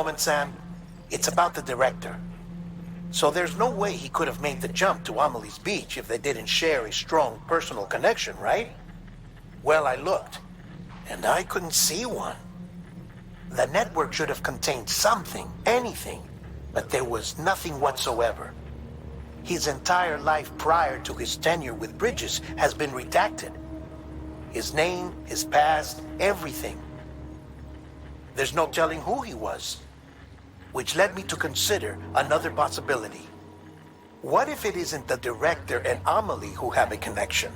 moment, Sam? It's about the director. So there's no way he could have made the jump to Amelie's Beach if they didn't share a strong personal connection, right? Well, I looked, and I couldn't see one. The network should have contained something, anything, but there was nothing whatsoever. His entire life prior to his tenure with Bridges has been redacted. His name, his past, everything. There's no telling who he was. Which led me to consider another possibility. What if it isn't the director and Amelie who have a connection,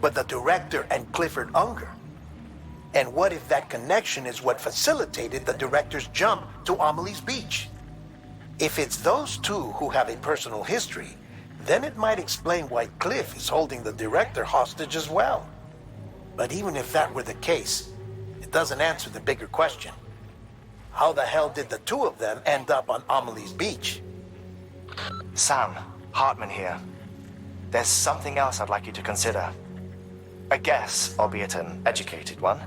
but the director and Clifford Unger? And what if that connection is what facilitated the director's jump to Amelie's Beach? If it's those two who have a personal history, then it might explain why Cliff is holding the director hostage as well. But even if that were the case, it doesn't answer the bigger question. How the hell did the two of them end up on Amelie's Beach? Sam, Hartman here. There's something else I'd like you to consider. A guess, albeit an educated one,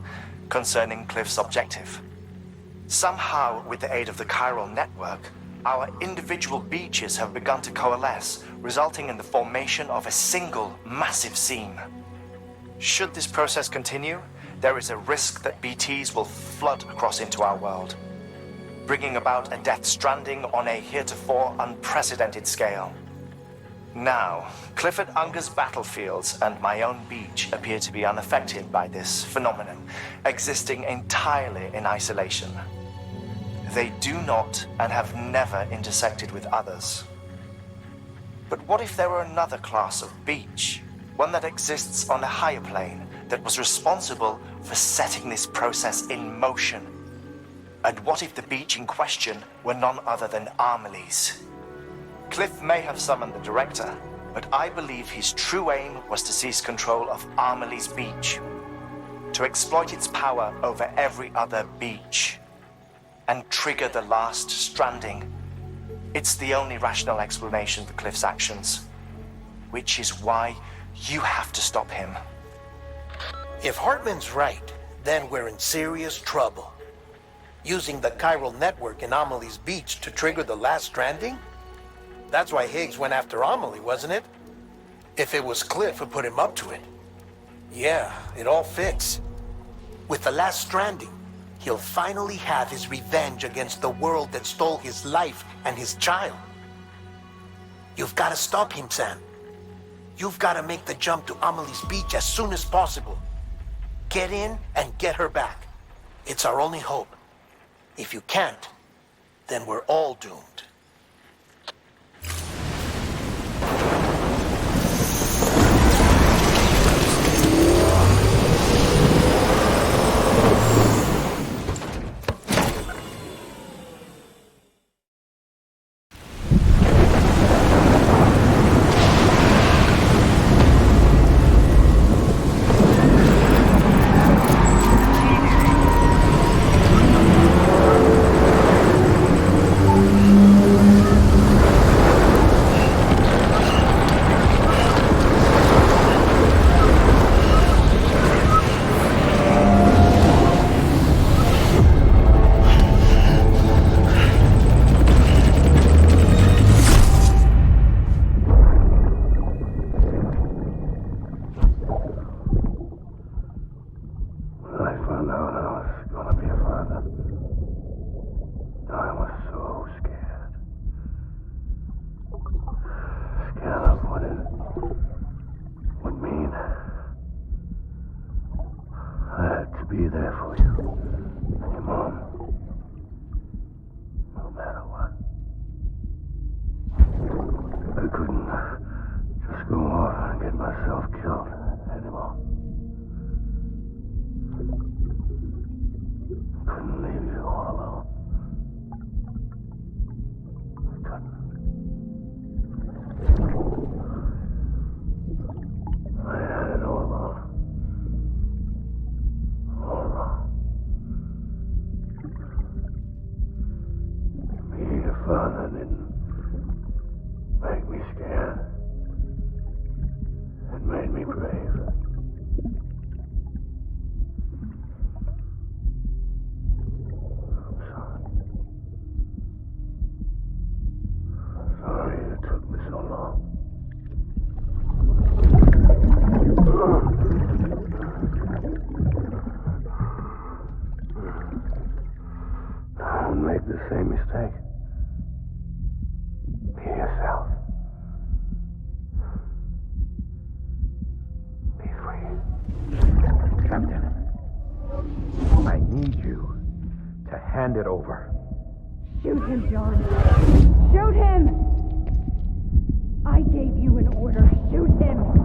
concerning Cliff's objective. Somehow, with the aid of the chiral network, our individual beaches have begun to coalesce, resulting in the formation of a single massive seam. Should this process continue, there is a risk that BTs will flood across into our world, bringing about a death stranding on a heretofore unprecedented scale. Now, Clifford Unger's battlefields and my own beach appear to be unaffected by this phenomenon, existing entirely in isolation. They do not and have never intersected with others. But what if there were another class of beach, one that exists on a higher plane, that was responsible for setting this process in motion? And what if the beach in question were none other than Amelie's? Cliff may have summoned the director, but I believe his true aim was to seize control of Amelie's Beach, to exploit its power over every other beach, and trigger the last stranding. It's the only rational explanation for Cliff's actions, which is why you have to stop him. If Hartman's right, then we're in serious trouble. Using the chiral network in Amelie's Beach to trigger the last stranding? That's why Higgs went after Amelie, wasn't it? If it was Cliff who put him up to it. Yeah, it all fits. With the last stranding, he'll finally have his revenge against the world that stole his life and his child. You've got to stop him, Sam. You've got to make the jump to Amelie's Beach as soon as possible. Get in and get her back. It's our only hope. If you can't, then we're all doomed. Be there for you, and your mom, no matter what. I couldn't just go off and get myself killed anymore. I couldn't leave you all alone. I couldn't. I had it all wrong. Being a father didn't make me scared. It made me brave. I'm Captain, I need you to hand it over. Shoot him, John. Shoot him! I gave you an order. Shoot him!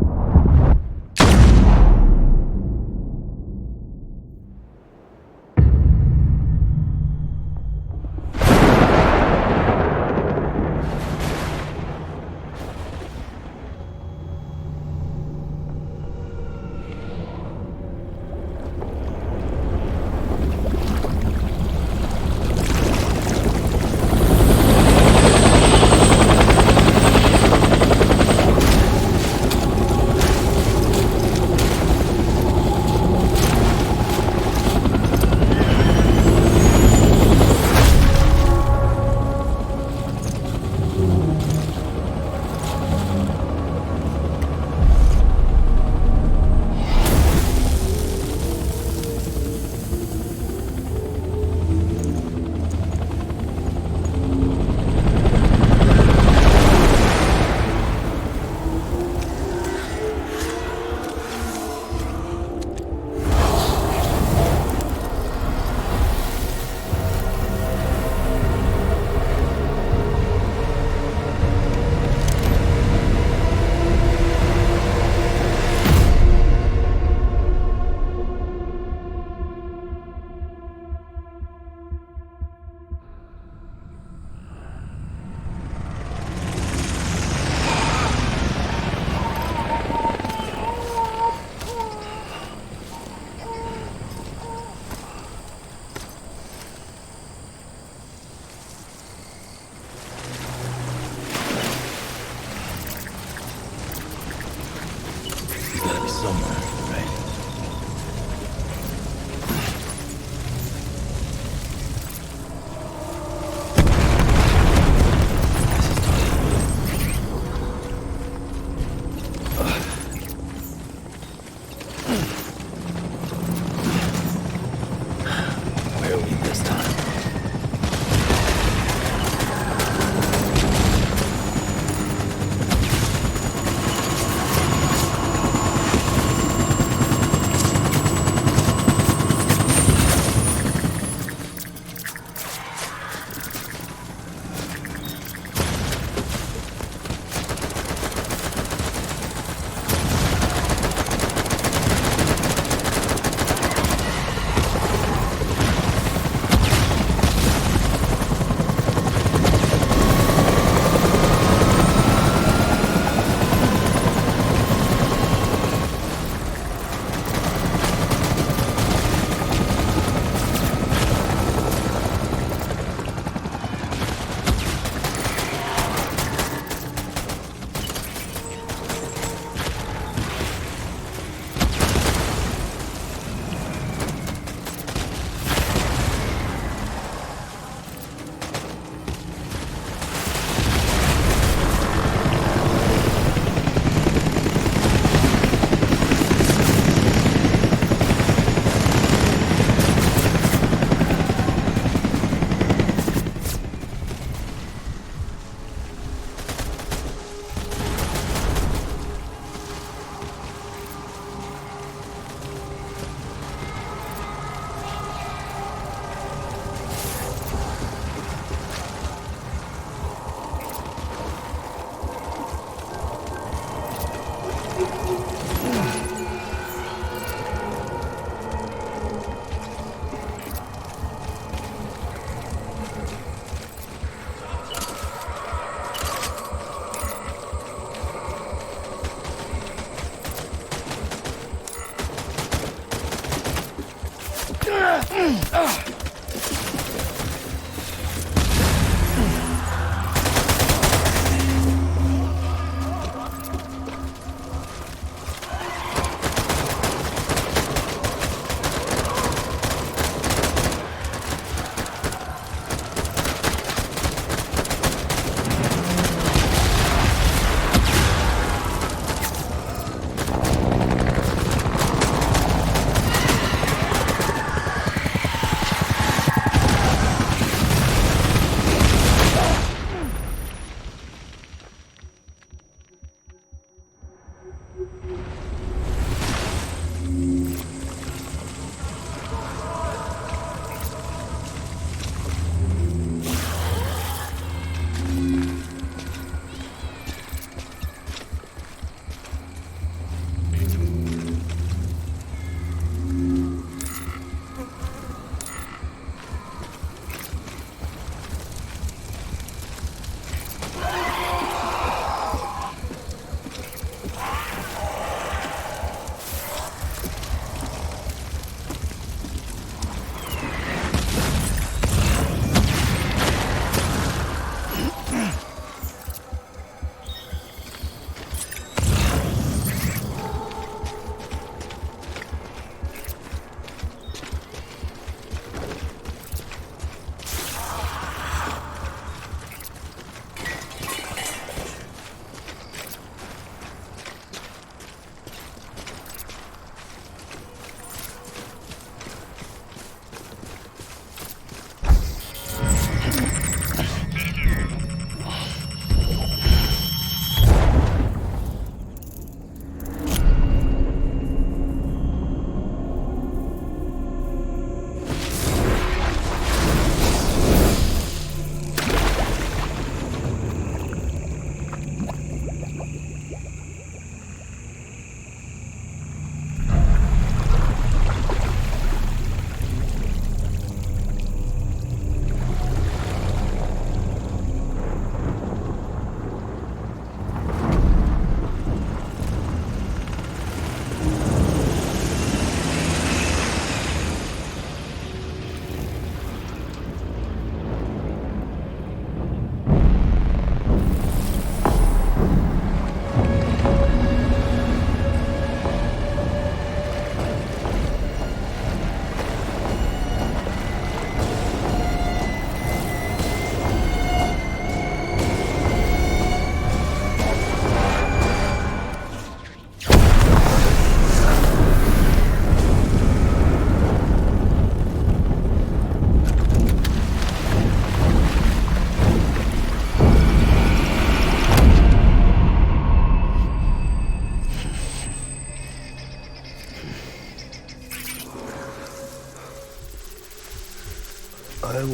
I was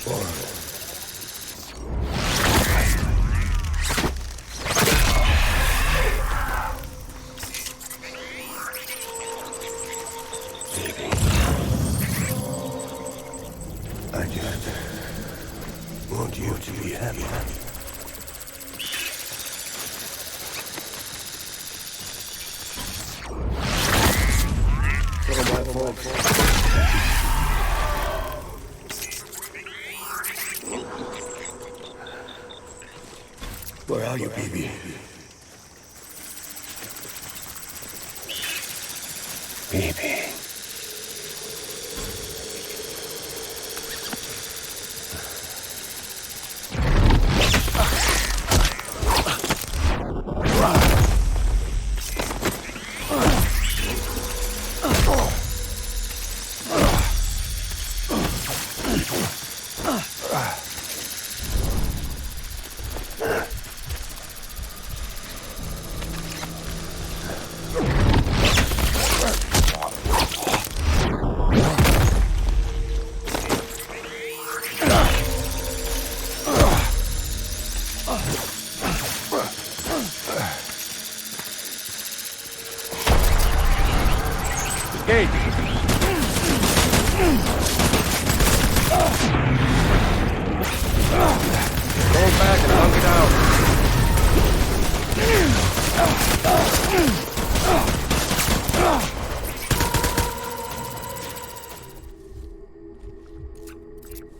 born. Baby, I just want you to be happy. Where are you, baby? Baby.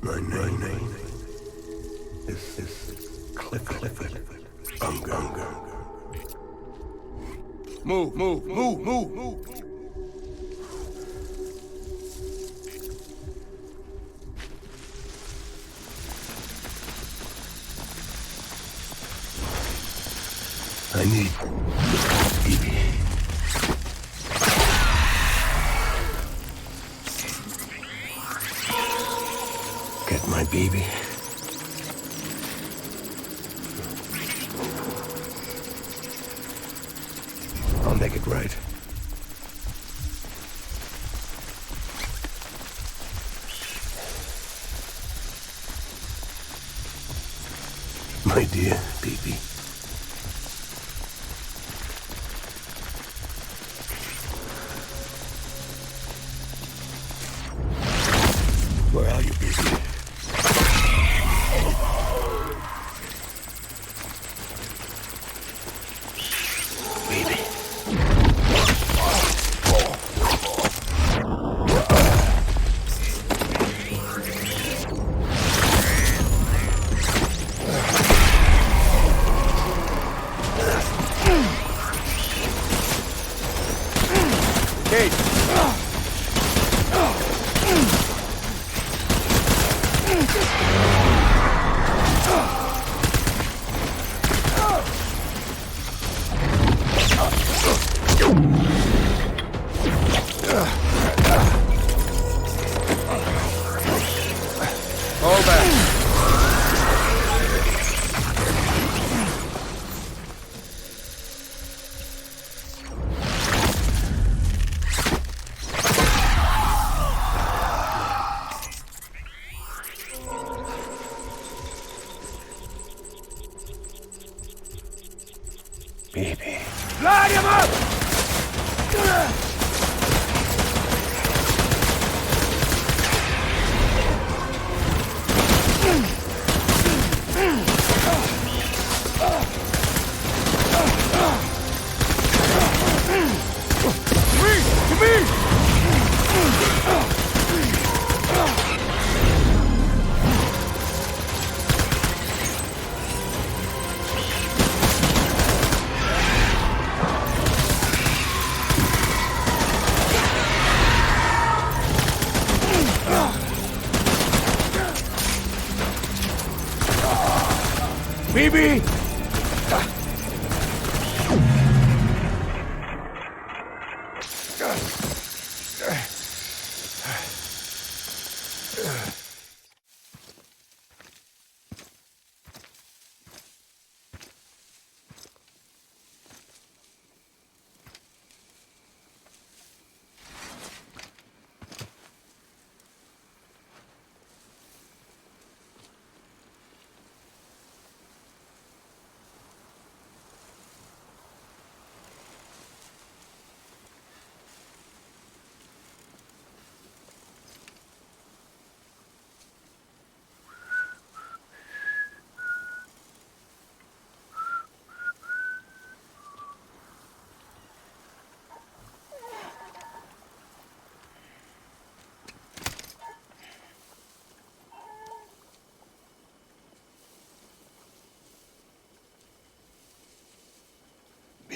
My name is Clifford Unger. Move. I need baby. Get my baby. I'll make it right. My dear baby. Where are you, baby? Baby. Hold back. Baby. Light him up! Baby!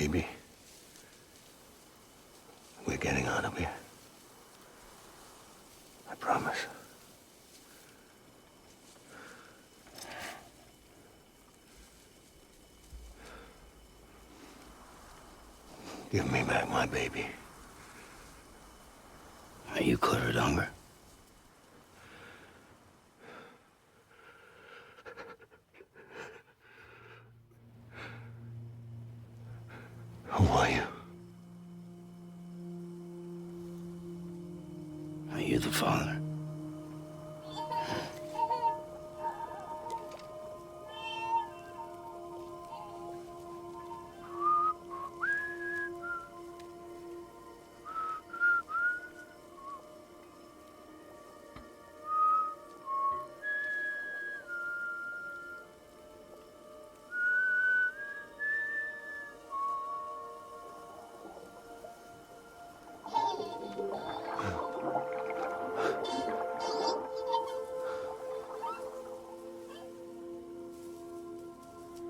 Baby, we're getting out of here. I promise. Give me back my baby. Are you clear of hunger? Who are you? Are you the father?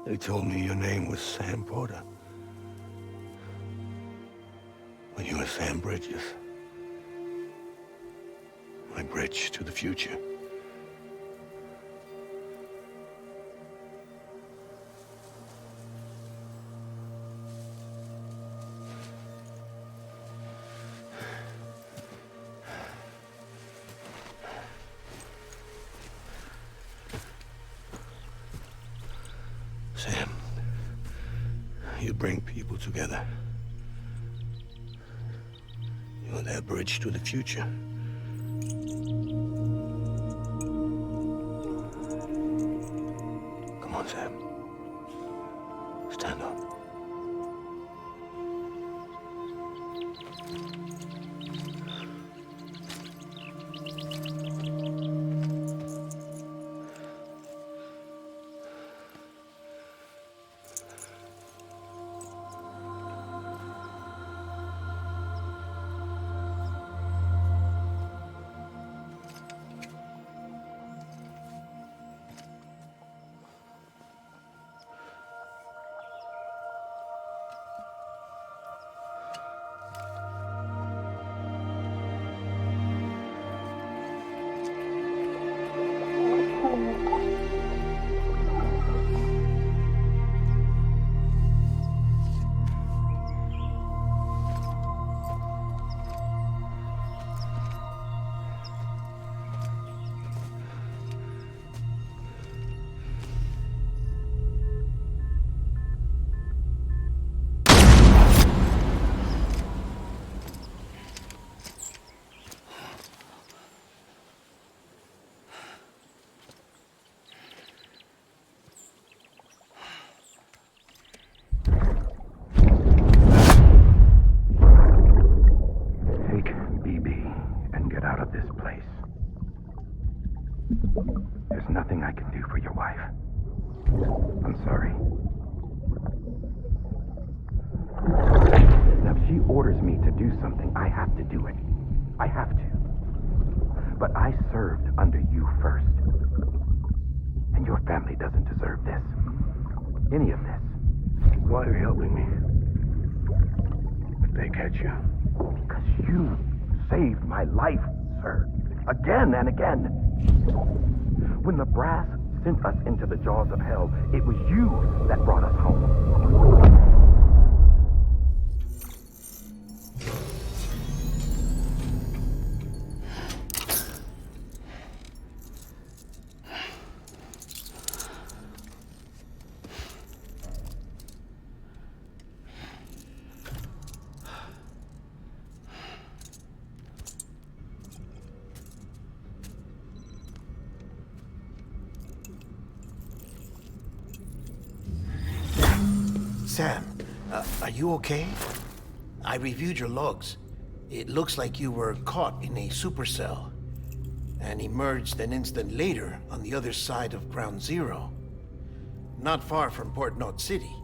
They told me your name was Sam Porter. When you were Sam Bridges. My bridge to the future. Sam, you bring people together. You're their bridge to the future. Come on, Sam. Stand up. There's nothing I can do for your wife. I'm sorry. Now, if she orders me to do something, I have to do it. I have to. But I served under you first. And your family doesn't deserve this. Any of this. Why are you helping me? If they catch you. Because you saved my life, sir. Again and again. When the brass sent us into the jaws of hell, it was you that brought us home. Sam, are you okay? I reviewed your logs. It looks like you were caught in a supercell and emerged an instant later on the other side of Ground Zero. Not far from Port Knot City.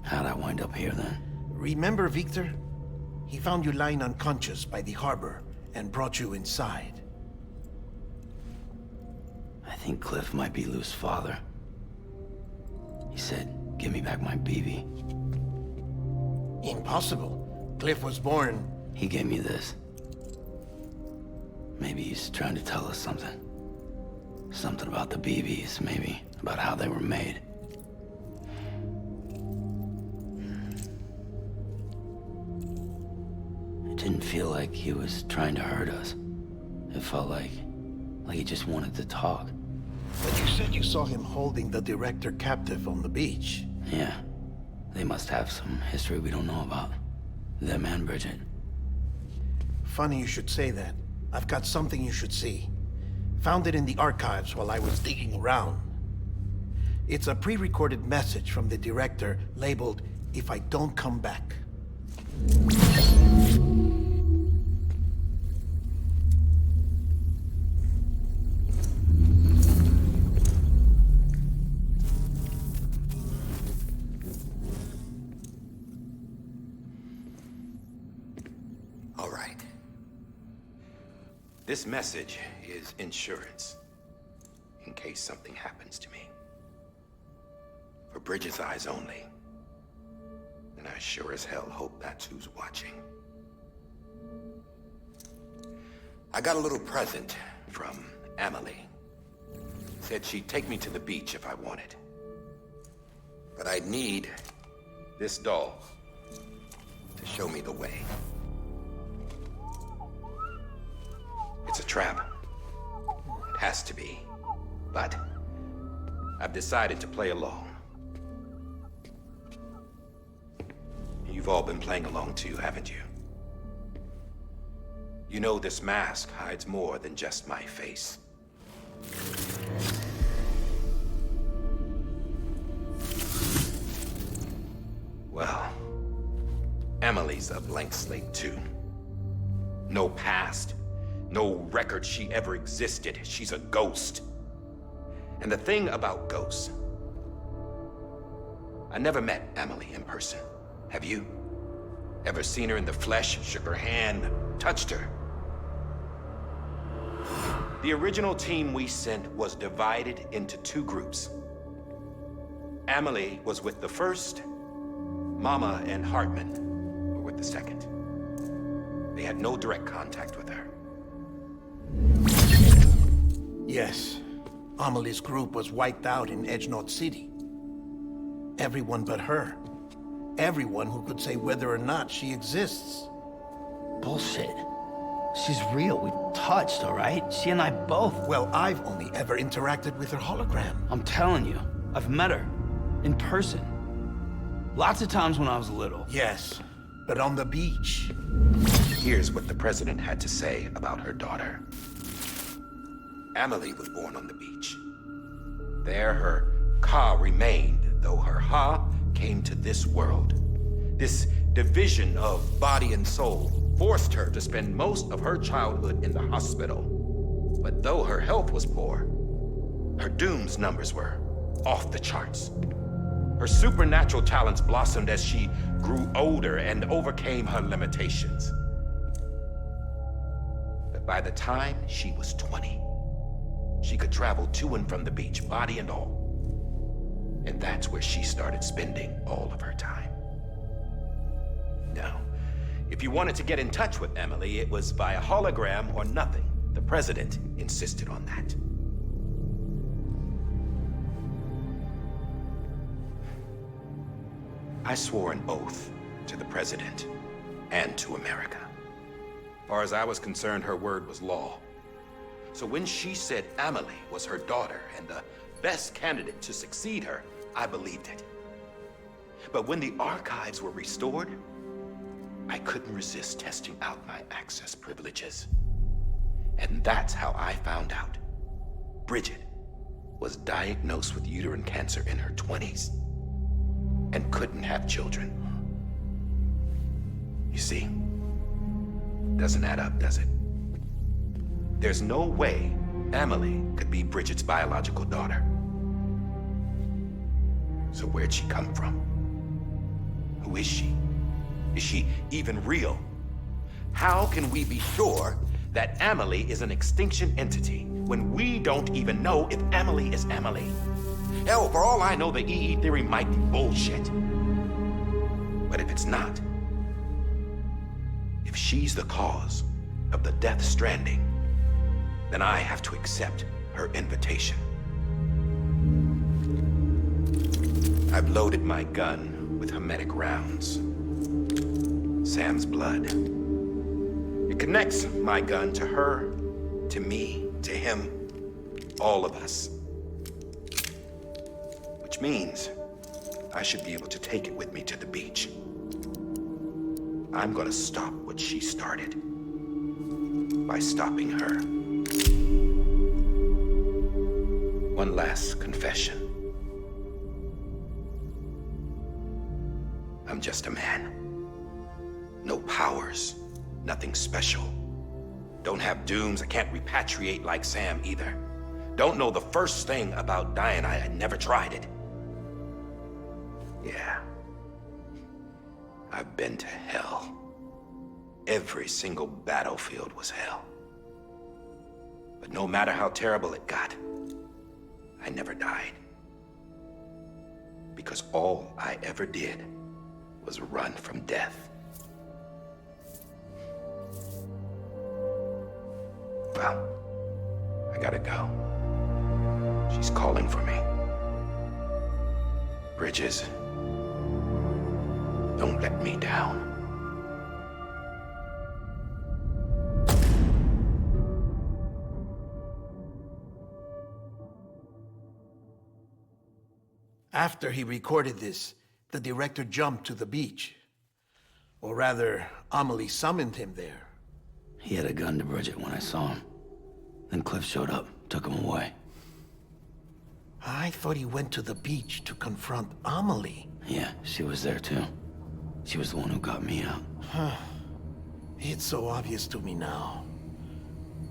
How'd I wind up here then? Remember Victor? He found you lying unconscious by the harbor and brought you inside. I think Cliff might be Lou's father. He said, "Give me back my baby." Impossible. Cliff was born... He gave me this. Maybe he's trying to tell us something. Something about the BBs, maybe. About how they were made. It didn't feel like he was trying to hurt us. It felt like he just wanted to talk. But you said you saw him holding the director captive on the beach. Yeah. They must have some history we don't know about. Them and Bridget. Funny you should say that. I've got something you should see. Found it in the archives while I was digging around. It's a pre-recorded message from the director labeled, "If I don't come back." All right. This message is insurance, in case something happens to me. For Bridget's eyes only. And I sure as hell hope that's who's watching. I got a little present from Emily. Said she'd take me to the beach if I wanted. But I'd need this doll to show me the way. It's a trap. It has to be. But I've decided to play along. You've all been playing along too, haven't you? You know this mask hides more than just my face. Well, Emily's a blank slate too. No past. No record she ever existed. She's a ghost. And the thing about ghosts, I never met Emily in person. Have you? Ever seen her in the flesh, shook her hand, touched her? The original team we sent was divided into two groups. Emily was with the first. Mama and Hartman were with the second. They had no direct contact with her. Yes. Amelie's group was wiped out in Edgenorth City. Everyone but her. Everyone who could say whether or not she exists. Bullshit. She's real. We touched, all right? She and I both. Well, I've only ever interacted with her hologram. I'm telling you, I've met her. In person. Lots of times when I was little. Yes, but on the beach. Here's what the president had to say about her daughter. Emily was born on the beach. There her Ka remained, though her Ha came to this world. This division of body and soul forced her to spend most of her childhood in the hospital. But though her health was poor, her Doom's numbers were off the charts. Her supernatural talents blossomed as she grew older and overcame her limitations. But by the time she was 20, she could travel to and from the beach, body and all. And that's where she started spending all of her time. Now, if you wanted to get in touch with Emily, it was via hologram or nothing. The president insisted on that. I swore an oath to the president and to America. As far as I was concerned, her word was law. So when she said Emily was her daughter and the best candidate to succeed her, I believed it. But when the archives were restored, I couldn't resist testing out my access privileges. And that's how I found out Bridget was diagnosed with uterine cancer in her 20s and couldn't have children. You see, doesn't add up, does it? There's no way Emily could be Bridget's biological daughter. So where'd she come from? Who is she? Is she even real? How can we be sure that Emily is an extinction entity when we don't even know if Emily is Emily? Hell, for all I know, the EE theory might be bullshit. But if it's not, If she's the cause of the death stranding, then I have to accept her invitation. I've loaded my gun with hermetic rounds. Sam's blood. It connects my gun to her, to me, to him, all of us. Which means I should be able to take it with me to the beach. I'm gonna stop what she started by stopping her. One last confession. I'm just a man. No powers, nothing special. Don't have dooms, I can't repatriate like Sam either. Don't know the first thing about dying, I never tried it. Yeah. I've been to hell. Every single battlefield was hell. But no matter how terrible it got, I never died. Because all I ever did was run from death. Well, I gotta go. She's calling for me. Bridges, don't let me down. After he recorded this, the director jumped to the beach. Or rather, Amelie summoned him there. He had a gun to Bridget when I saw him. Then Cliff showed up, took him away. I thought he went to the beach to confront Amelie. Yeah, she was there too. She was the one who got me out. It's so obvious to me now.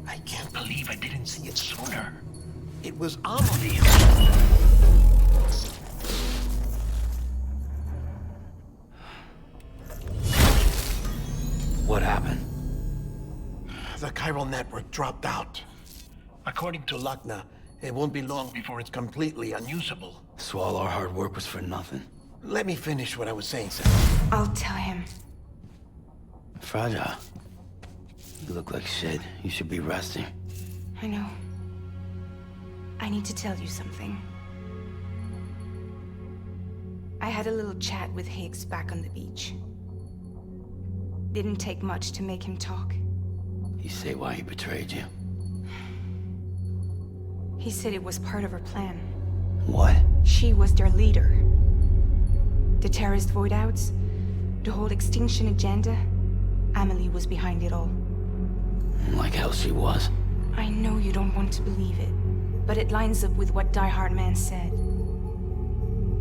I can't believe I didn't see it sooner. It was Amelie. What happened? The chiral network dropped out. According to Luckna, it won't be long before it's completely unusable. So all our hard work was for nothing. Let me finish what I was saying, sir. I'll tell him. Fragile. You look like shit. You should be resting. I know. I need to tell you something. I had a little chat with Higgs back on the beach. Didn't take much to make him talk. You say why he betrayed you? He said it was part of her plan. What? She was their leader. The terrorist voidouts, the whole extinction agenda, Amelie was behind it all. Like hell she was. I know you don't want to believe it, but it lines up with what Die Hard Man said.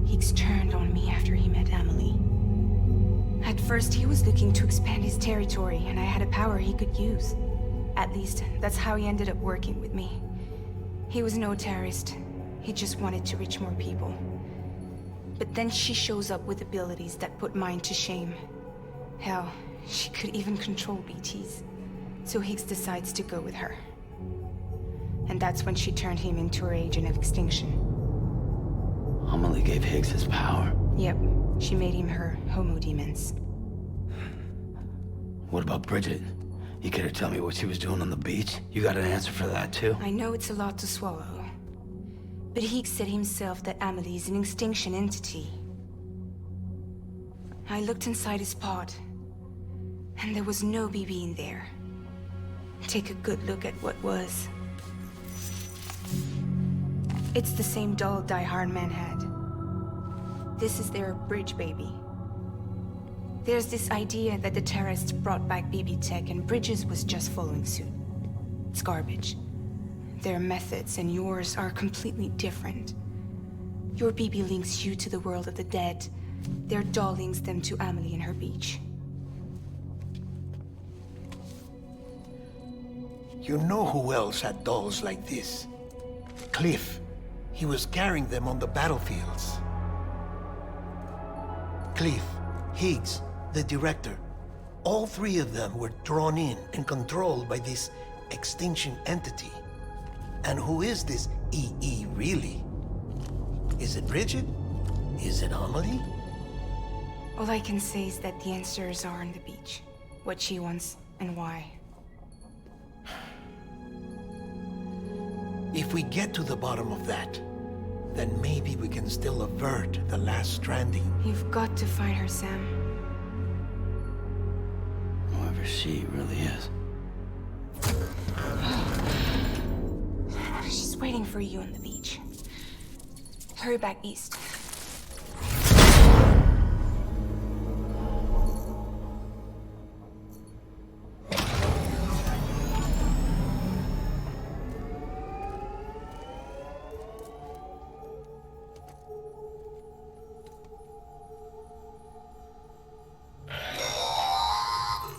Higgs turned on me after he met Amelie. At first, he was looking to expand his territory, and I had a power he could use. At least, that's how he ended up working with me. He was no terrorist. He just wanted to reach more people. But then she shows up with abilities that put mine to shame. Hell, she could even control BTs. So Higgs decides to go with her. And that's when she turned him into her agent of extinction. Amelie gave Higgs his power. Yep, she made him her homo demons. What about Bridget? You care to tell me what she was doing on the beach? You got an answer for that too? I know it's a lot to swallow. But Higgs said himself that Amelie is an extinction entity. I looked inside his pod, and there was no BB in there. Take a good look at what was. It's the same doll Die Hard Man had. This is their bridge baby. There's this idea that the terrorists brought back BB tech and Bridges was just following suit. It's garbage. Their methods and yours are completely different. Your BB links you to the world of the dead. Their doll links them to Amelie and her beach. You know who else had dolls like this? Cliff. He was carrying them on the battlefields. Cliff, Higgs, the director. All three of them were drawn in and controlled by this extinction entity. And who is this EE really? Is it Bridget? Is it Amelie? All I can say is that the answers are on the beach, what she wants and why. If we get to the bottom of that, then maybe we can still avert the last stranding. You've got to find her, Sam. Whoever she really is. She's waiting for you on the beach. Hurry back east.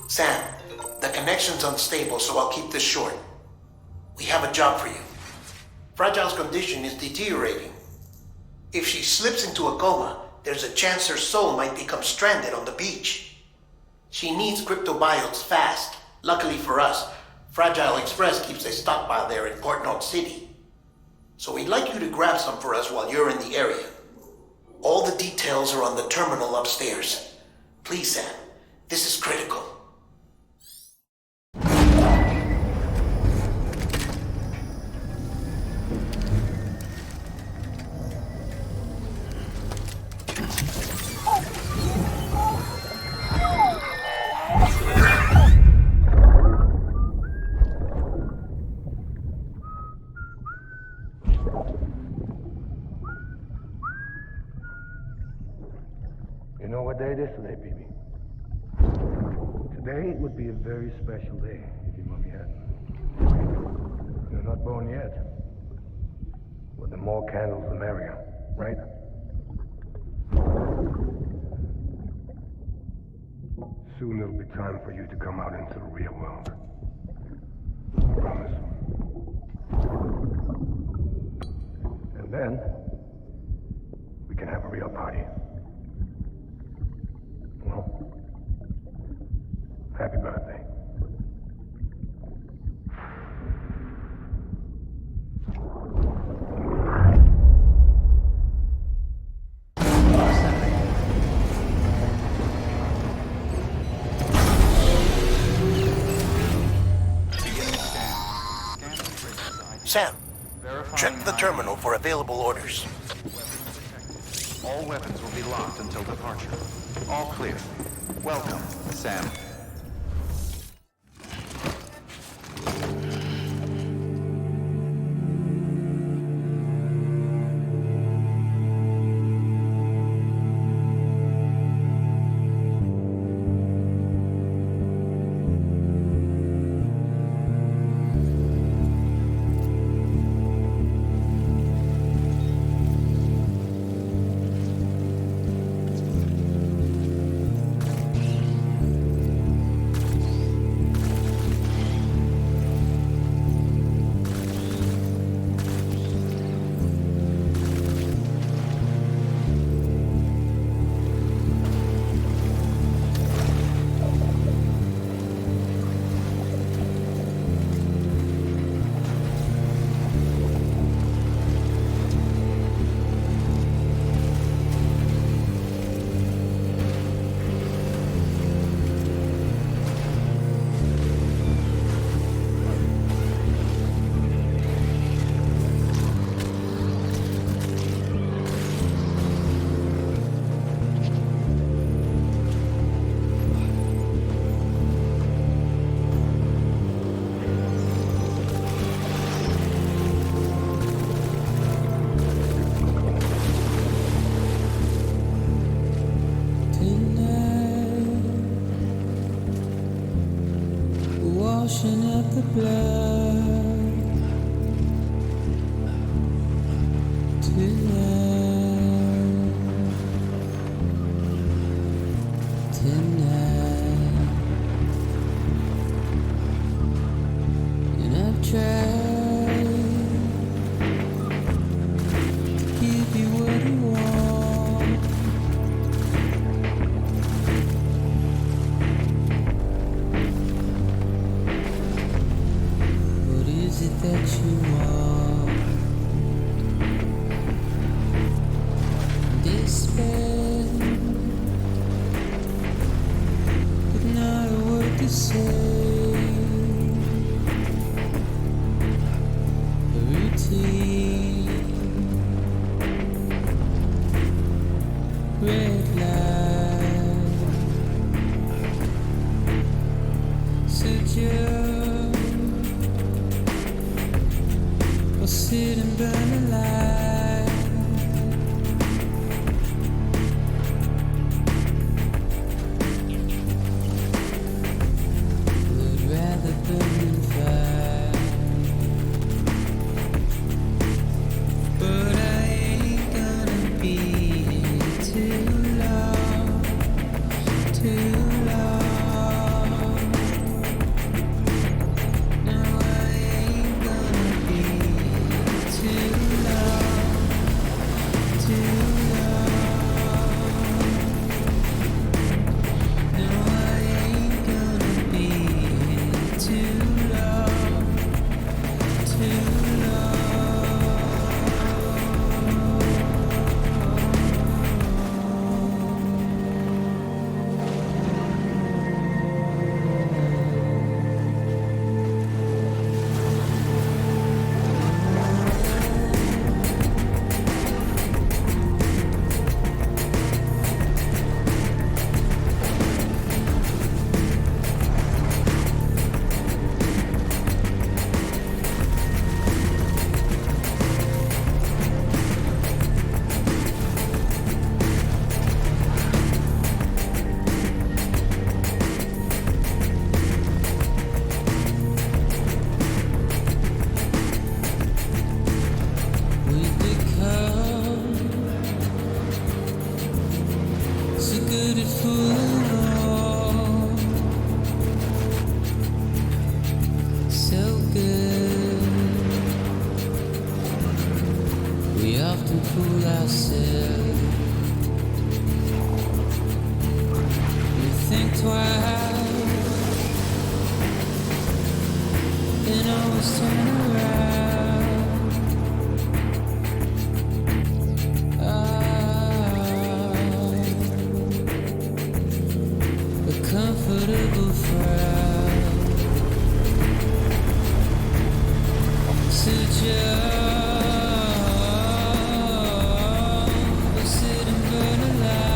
Sam, the connection's unstable, so I'll keep this short. We have a job for you. Fragile's condition is deteriorating. If she slips into a coma, there's a chance her soul might become stranded on the beach. She needs cryptobiotes fast. Luckily for us, Fragile Express keeps a stockpile there in Port North City. So we'd like you to grab some for us while you're in the area. All the details are on the terminal upstairs. Please, Sam, this is critical. You know what day it is today, baby? Today would be a very special day if your mommy hadn't. You're not born yet. But the more candles, the merrier, right? Soon it'll be time for you to come out into the real world. Promise. And then, we can have a real party. Well, happy birthday. Sam, check the terminal for available orders. All weapons will be locked until departure. All clear. Welcome, Sam. Washing up the blood tonight, and I've tried to give you what you want. What is it that you want? Despair, too long. No, I ain't gonna be too long, too long. No, I ain't gonna be too long, too long. We've become so good at fooling all, so good. We often fool ourselves. We think twice and always turn around. A comfortable frown. So just sit and burn alive.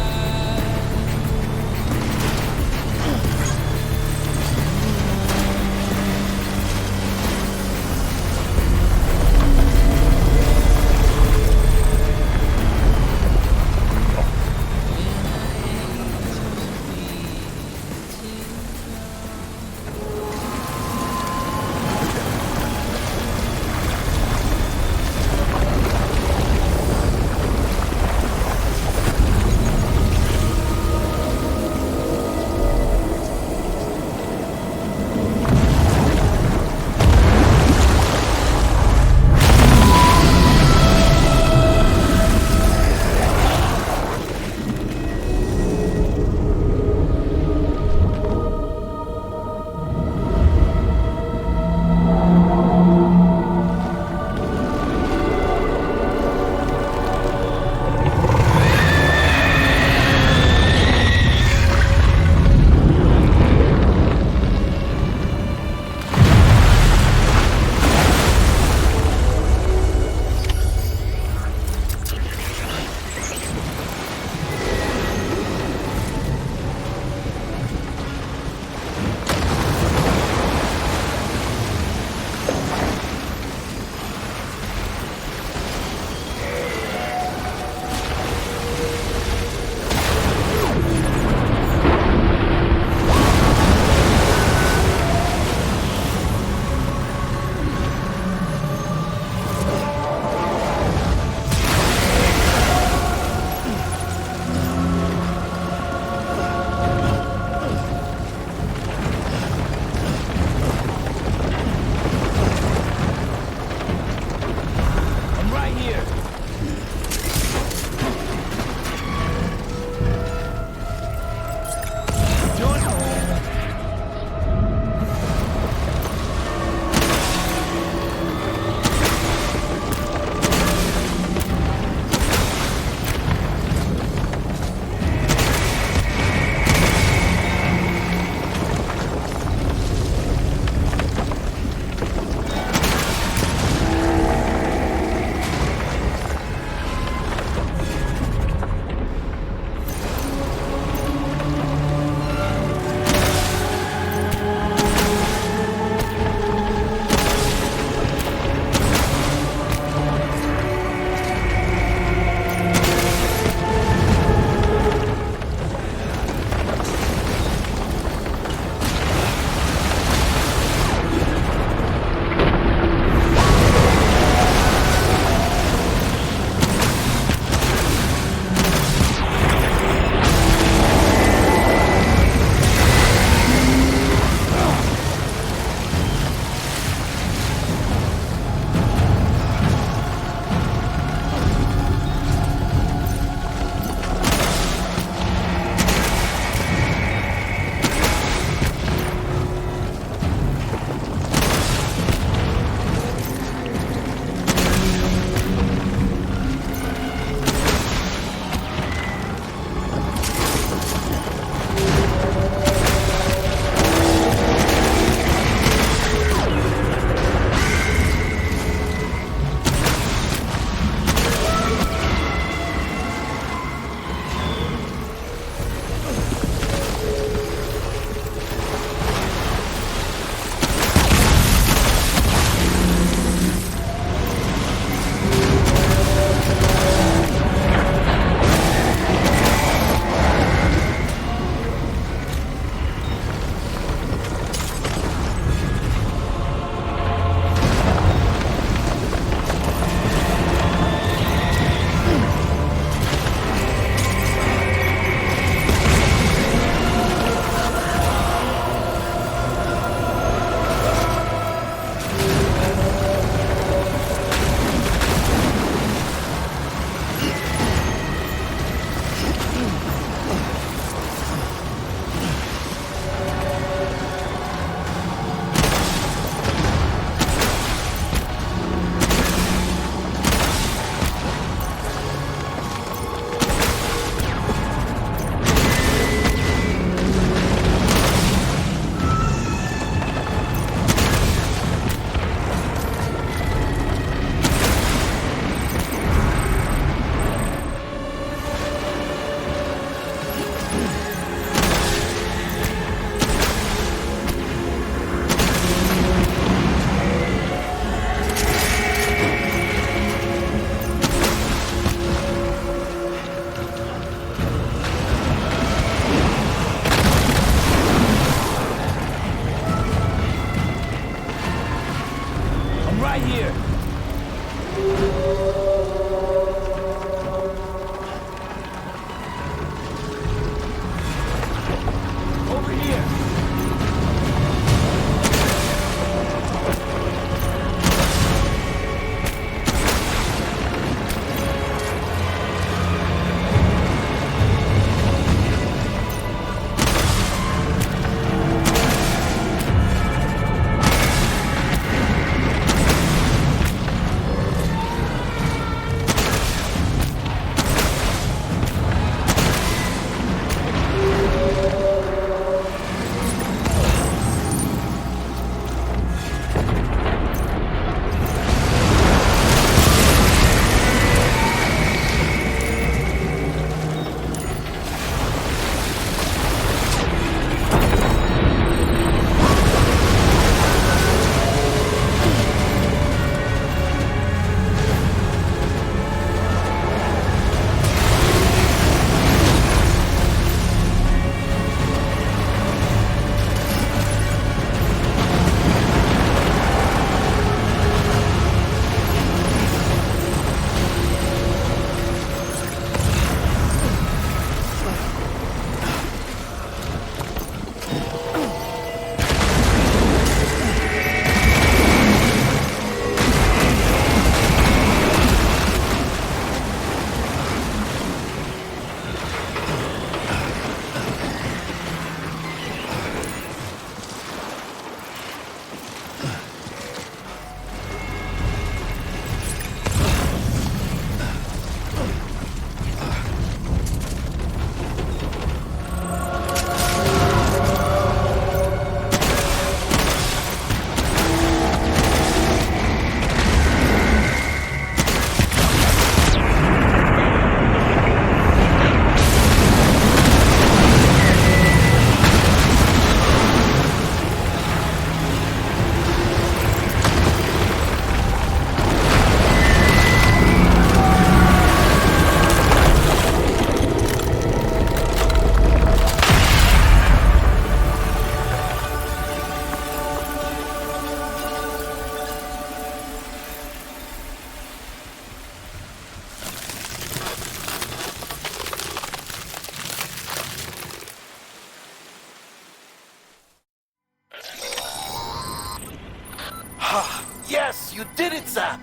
Ah, yes, you did it, Sam!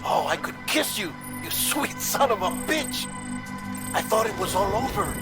Oh, I could kiss you, you sweet son of a bitch! I thought it was all over.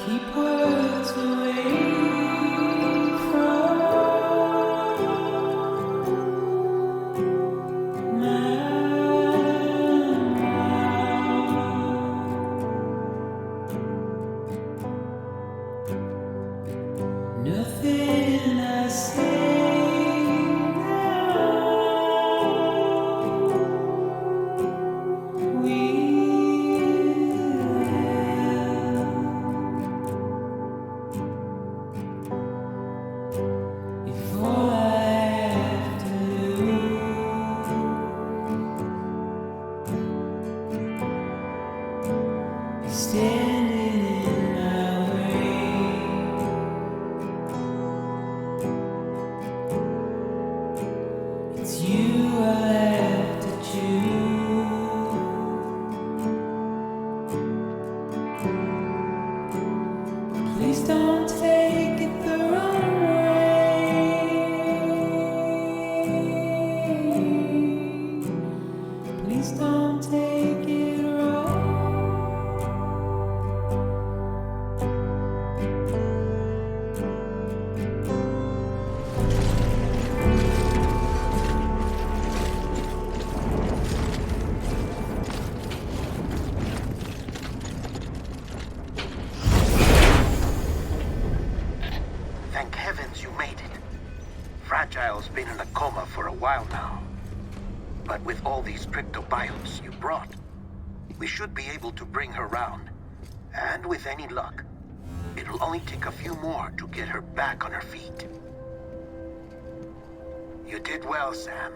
Keep words away from my mouth. Nothing I say now if all I have to do is standing in my way. It's you I have to choose. Please don't take it the wrong way. Please don't take it wrong. Thank heavens you made it. Fragile's been in a coma for a while now. But with all these cryptobiotes you brought, we should be able to bring her round. And with any luck, it'll only take a few more to get her back on her feet. You did well, Sam.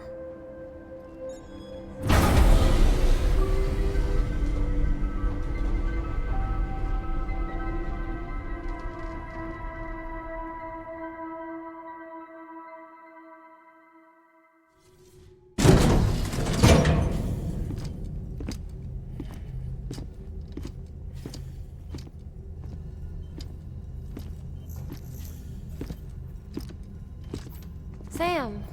Sam,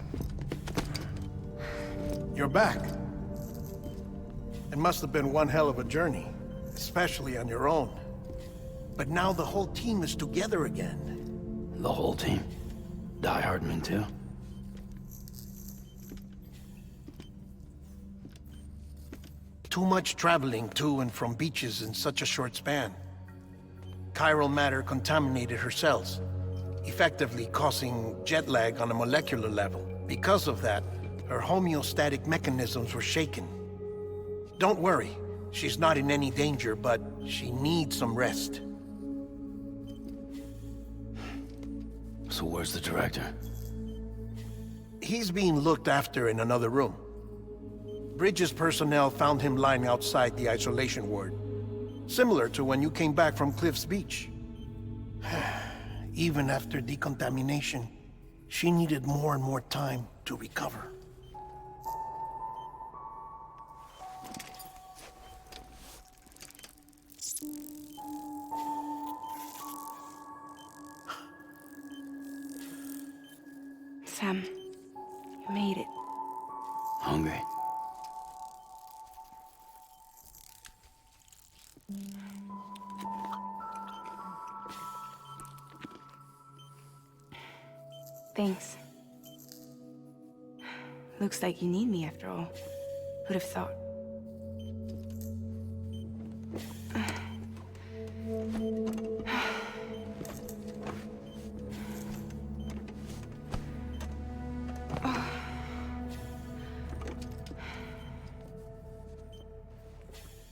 You're back. It must have been one hell of a journey, especially on your own. But now the whole team is together again. The whole team? Die Hardman too? Too much traveling to and from beaches in such a short span. Chiral matter contaminated her cells, effectively causing jet lag on a molecular level. Because of that, her homeostatic mechanisms were shaken. Don't worry, she's not in any danger, but she needs some rest. So where's the director? He's being looked after in another room. Bridges personnel found him lying outside the isolation ward. Similar to when you came back from Cliff's Beach. Even after decontamination, she needed more and more time to recover. Sam, you made it. Hungry? Thanks. Looks like you need me after all. Who'd have thought?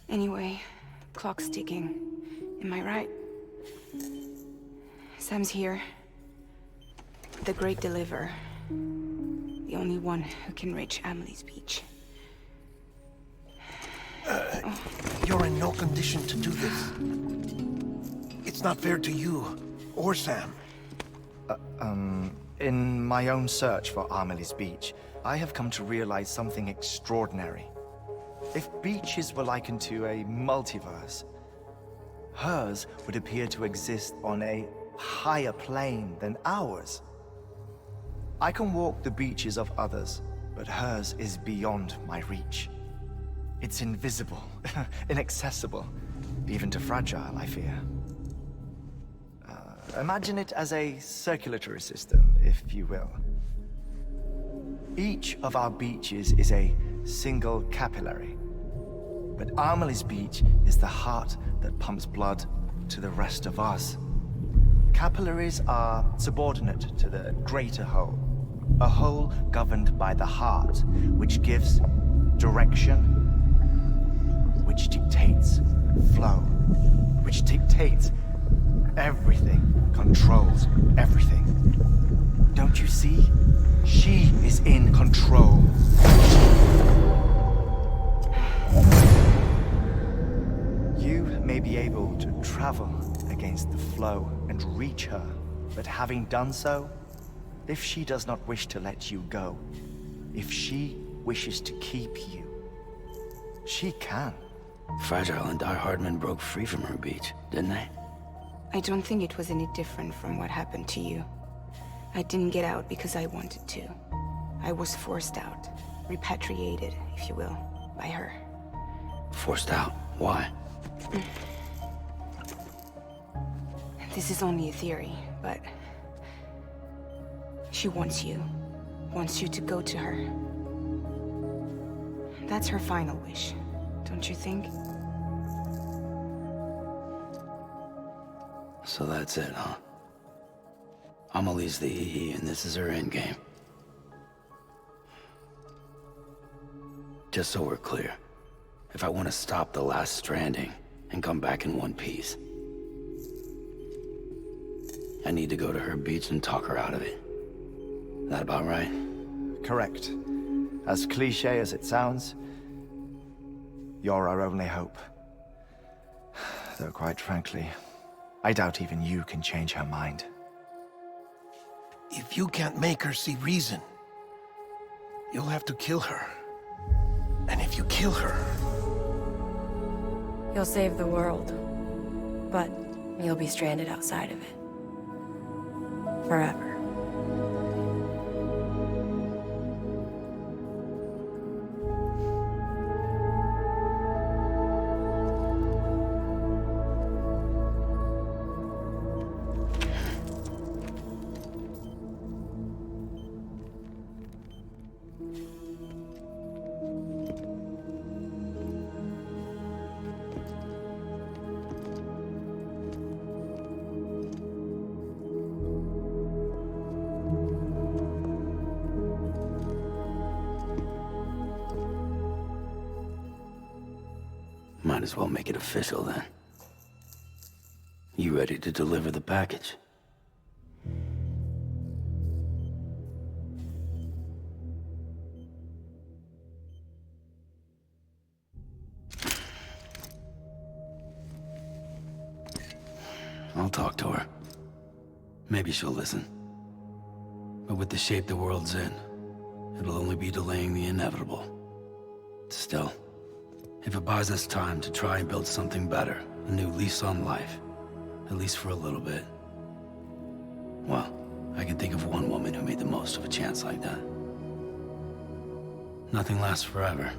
Anyway, clock's ticking. Am I right? Sam's here. The Great Deliverer. The only one who can reach Amelie's beach. You're in no condition to do this. It's not fair to you or Sam. In my own search for Amelie's beach, I have come to realize something extraordinary. If beaches were likened to a multiverse, hers would appear to exist on a higher plane than ours. I can walk the beaches of others, but hers is beyond my reach. It's invisible, inaccessible, even to fragile, I fear. Imagine it as a circulatory system, if you will. Each of our beaches is a single capillary. But Amelie's beach is the heart that pumps blood to the rest of us. Capillaries are subordinate to the greater whole. A whole governed by the heart, which gives direction, which dictates flow, which dictates everything, controls everything. Don't you see? She is in control. You may be able to travel against the flow and reach her, but having done so, if she does not wish to let you go, if she wishes to keep you, she can. Fragile and Die Hardman broke free from her beach, didn't they? I don't think it was any different from what happened to you. I didn't get out because I wanted to. I was forced out. Repatriated, if you will, by her. Forced out? Why? This is only a theory, but... she wants you. Wants you to go to her. That's her final wish, don't you think? So that's it, huh? Amelie's the EE, and this is her endgame. Just so we're clear, if I want to stop the last Stranding and come back in one piece, I need to go to her beach and talk her out of it. That about right? Correct. As cliché as it sounds, you're our only hope. Though quite frankly, I doubt even you can change her mind. If you can't make her see reason, you'll have to kill her. And if you kill her... You'll save the world, but you'll be stranded outside of it. Forever. Might as well make it official then. You ready to deliver the package? I'll talk to her. Maybe she'll listen. But with the shape the world's in, it'll only be delaying the inevitable. Still, if it buys us time to try and build something better, a new lease on life, at least for a little bit, well, I can think of one woman who made the most of a chance like that. Nothing lasts forever,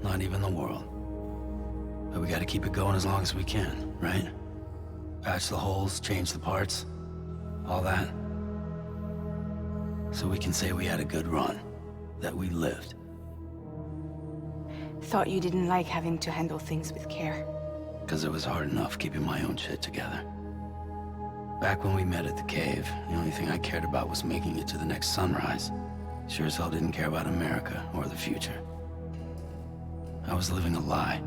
not even the world. But we gotta keep it going as long as we can, right? Patch the holes, change the parts, all that. So we can say we had a good run. That we lived. Thought you didn't like having to handle things with care. Because it was hard enough keeping my own shit together. Back when we met at the cave, the only thing I cared about was making it to the next sunrise. Sure as hell didn't care about America or the future. I was living a lie,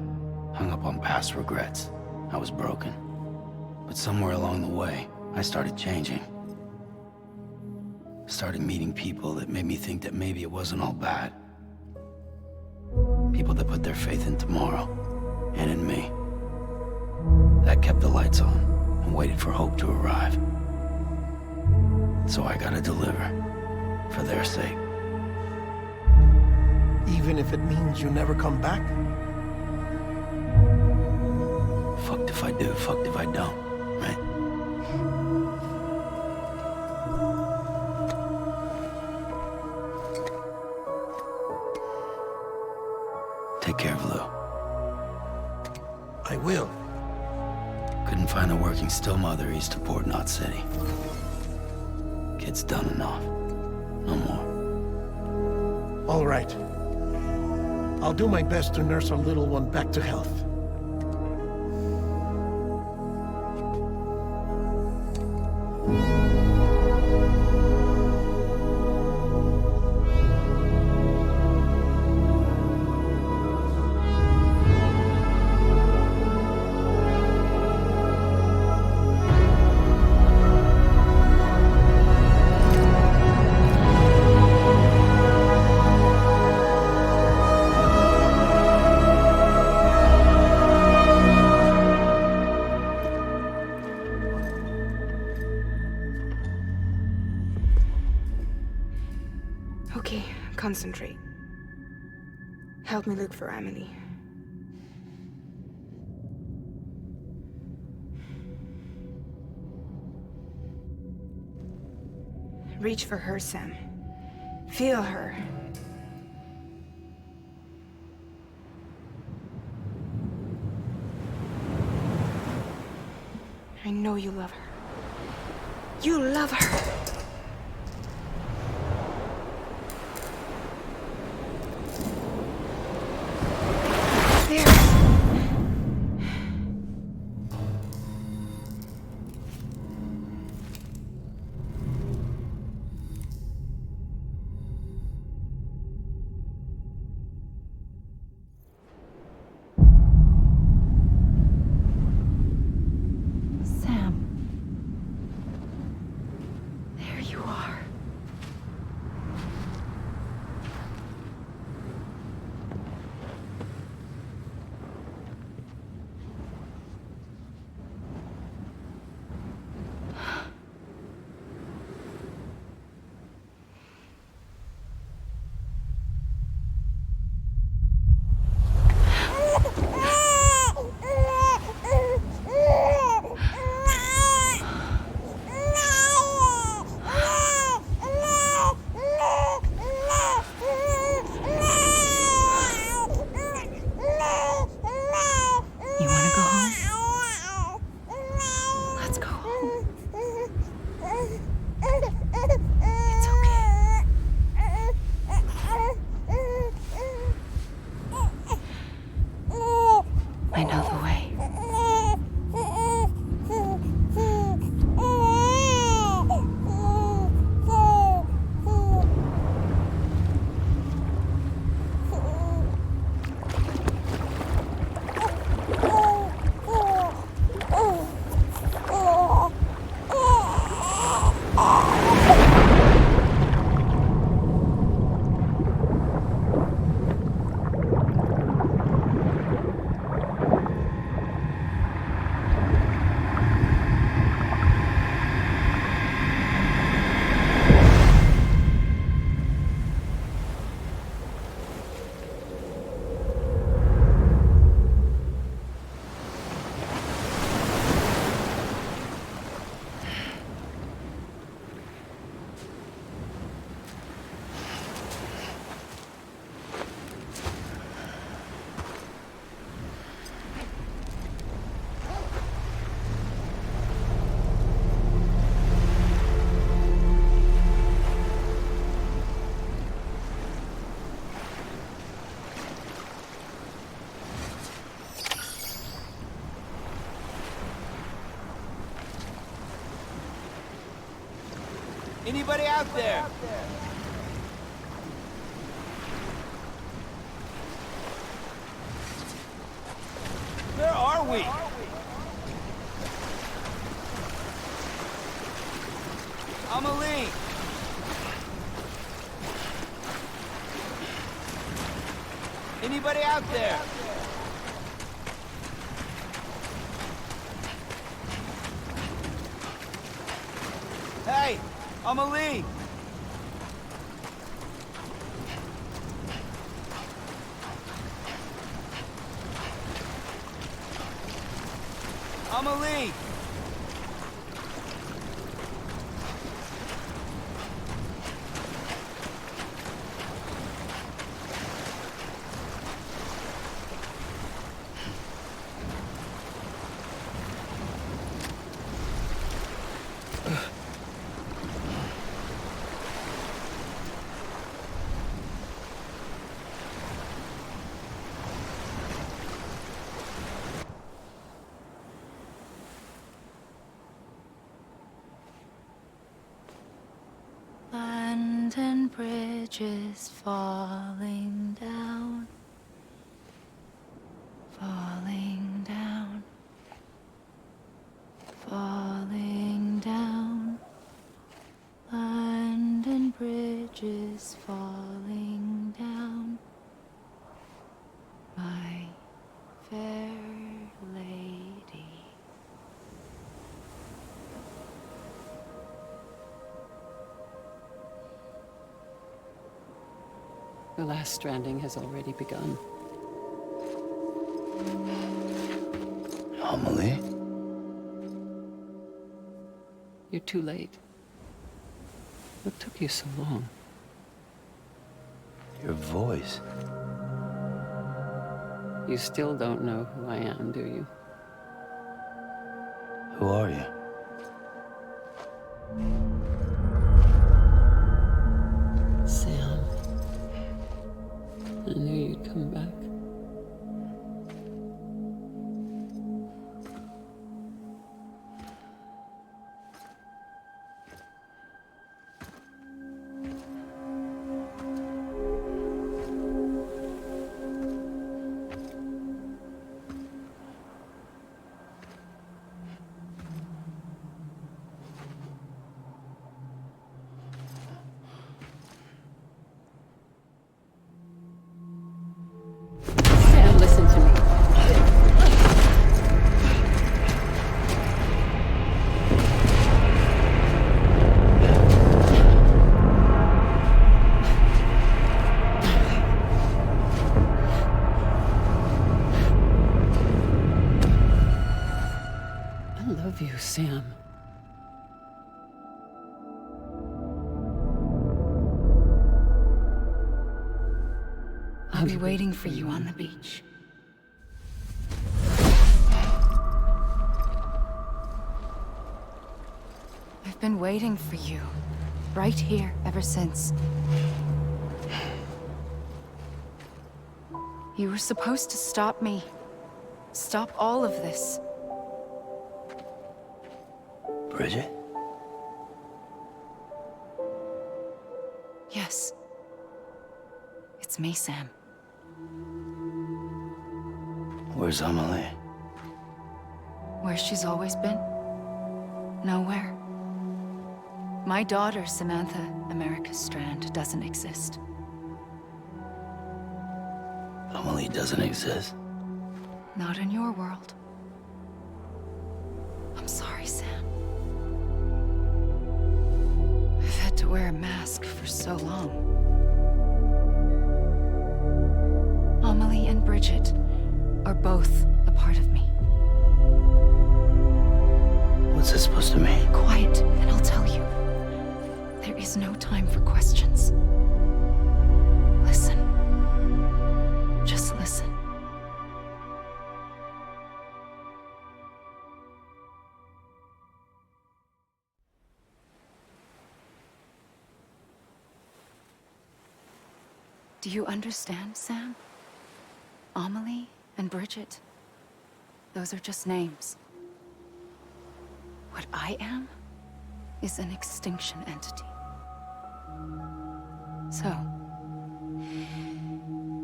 hung up on past regrets. I was broken. But somewhere along the way, I started changing. Started meeting people that made me think that maybe it wasn't all bad. People that put their faith in tomorrow, and in me. That kept the lights on, and waited for hope to arrive. So I gotta deliver, for their sake. Even if it means you never come back? Fucked if I do, fucked if I don't, right? Take care of Lou. I will. Couldn't find a working still mother east of Port Knot City. Kid's done enough. No more. All right. I'll do my best to nurse our little one back to health. Okay, concentrate. Help me look for Emily. Reach for her, Sam. Feel her. I know you love her. You love her! Anybody out there? Where are we? Amelie! Anybody out there? Hey, Amelie! Amelie! Land and bridges falling down, falling down, falling down. Land and bridges falling down, my fair lady. The last stranding has already begun. Amelie? You're too late. What took you so long? Your voice. You still don't know who I am, do you? Who are you? Sam. I knew you'd come back. Sam, listen to me. I love you, Sam. I'll be waiting for you on the beach. I've been waiting for you, right here, ever since. You were supposed to stop me. Stop all of this. Bridget? Yes. It's me, Sam. Where's Amelie? Where she's always been. Nowhere. My daughter, Samantha America Strand, doesn't exist. Amelie doesn't exist. Not in your world. I'm sorry, Sam. I've had to wear a mask for so long. Amelie and Bridget are both a part of me. What's this supposed to mean? Quiet, and I'll tell you. There is no time for questions. Listen. Just listen. Do you understand, Sam? Amelie and Bridget, those are just names. What I am is an extinction entity. So,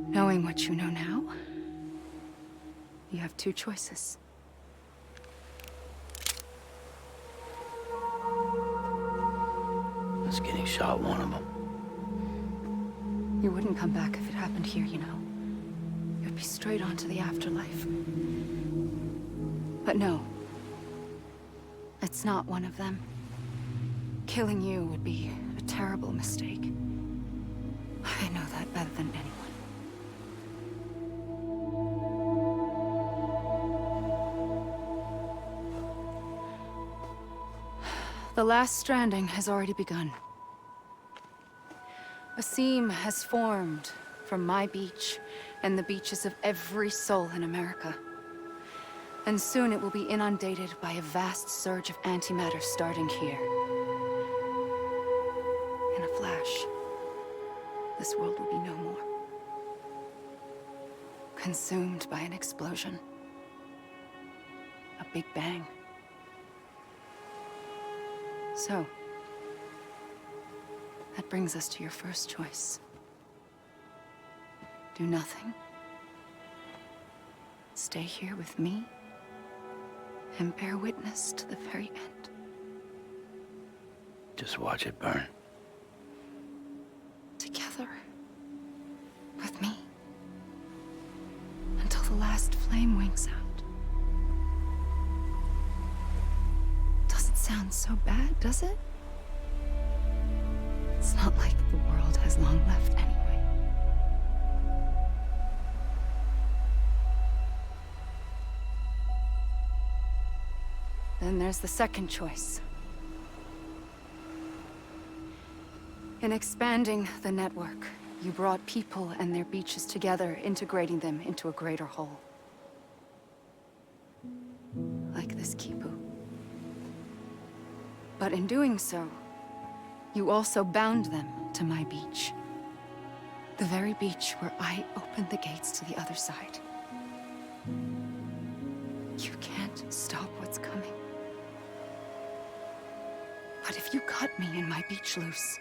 knowing what you know now, you have two choices. Us getting shot one of them. You wouldn't come back if it happened here, you know. You'd be straight on to the afterlife. But no. It's not one of them. Killing you would be a terrible mistake. I know that better than anyone. The last stranding has already begun. A seam has formed from my beach and the beaches of every soul in America. And soon it will be inundated by a vast surge of antimatter starting here. In a flash, this world will be no more. Consumed by an explosion. A big bang. So, that brings us to your first choice. Do nothing. Stay here with me, and bear witness to the very end. Just watch it burn. Together. With me. Until the last flame winks out. Doesn't sound so bad, does it? It's not like the world has long left anyway. Then there's the second choice. In expanding the network, you brought people and their beaches together, integrating them into a greater whole. Like this Kipu. But in doing so, you also bound them to my beach. The very beach where I opened the gates to the other side. You can't stop what's coming. But if you cut me and my beach loose,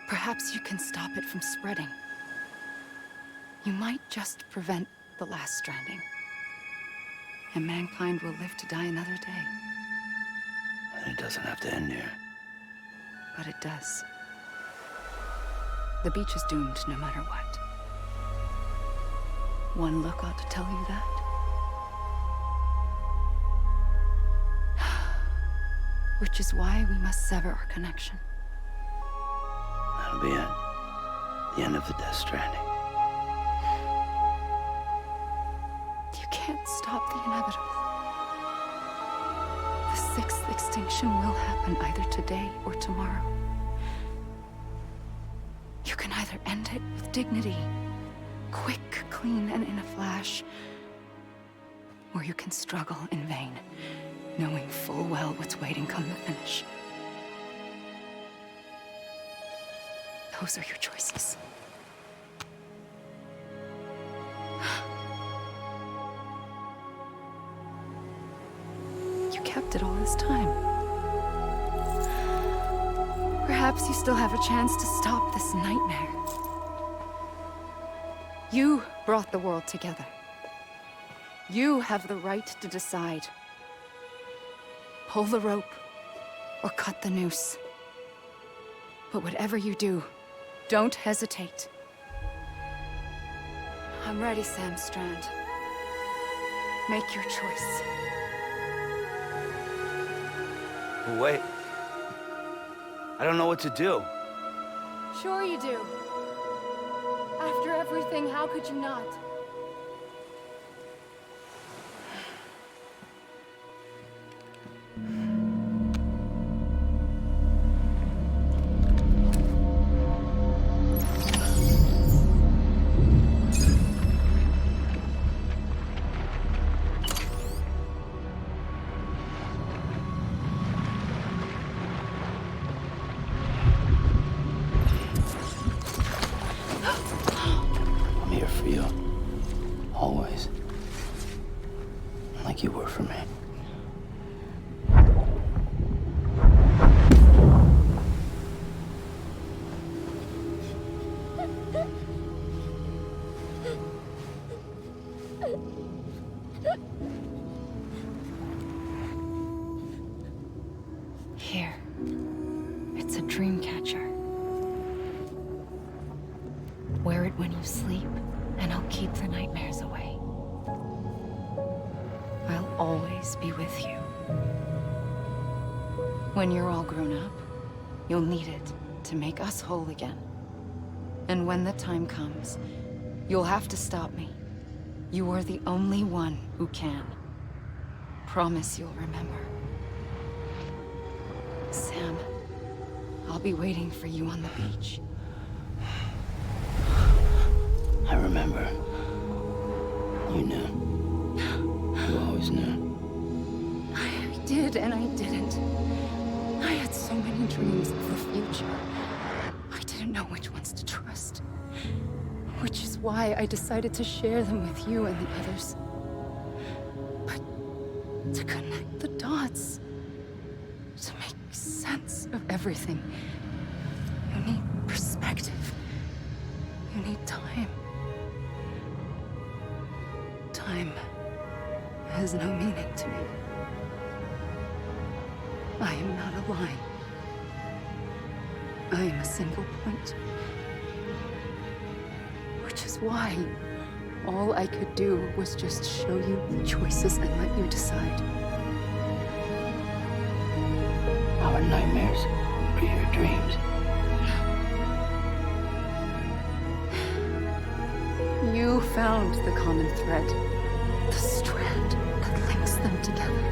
perhaps you can stop it from spreading. You might just prevent the last stranding. And mankind will live to die another day. And it doesn't have to end here. But it does. The beach is doomed no matter what. One look ought to tell you that. Which is why we must sever our connection. That'll be it. The end of the Death Stranding. You can't stop the inevitable. The sixth extinction will happen either today or tomorrow. You can either end it with dignity, quick, clean, and in a flash, or you can struggle in vain, knowing full well what's waiting come the finish. Those are your choices. You kept it all this time. Perhaps you still have a chance to stop this nightmare. You brought the world together. You have the right to decide. Pull the rope or cut the noose. But whatever you do, don't hesitate. I'm ready, Sam Strand. Make your choice. Wait. I don't know what to do. Sure you do. After everything, how could you not? I'm here for you. Always. Like you were for me. Here. It's a dream catcher. Wear it when you sleep, and I'll keep the nightmares away. I'll always be with you. When you're all grown up, you'll need it to make us whole again. And when the time comes, you'll have to stop me. You are the only one who can. Promise you'll remember. Sam, I'll be waiting for you on the beach. I remember. You knew. You always knew. I did and I didn't. I had so many dreams of the future. I didn't know which ones to trust. Which is why I decided to share them with you and the others. But to connect the dots, to make sense of everything, you need perspective. You need time. Time has no meaning to me. I am not a line. I am a single point. Which is why all I could do was just show you the choices and let you decide. Our nightmares are your dreams. You found the common thread, the strand that links them together.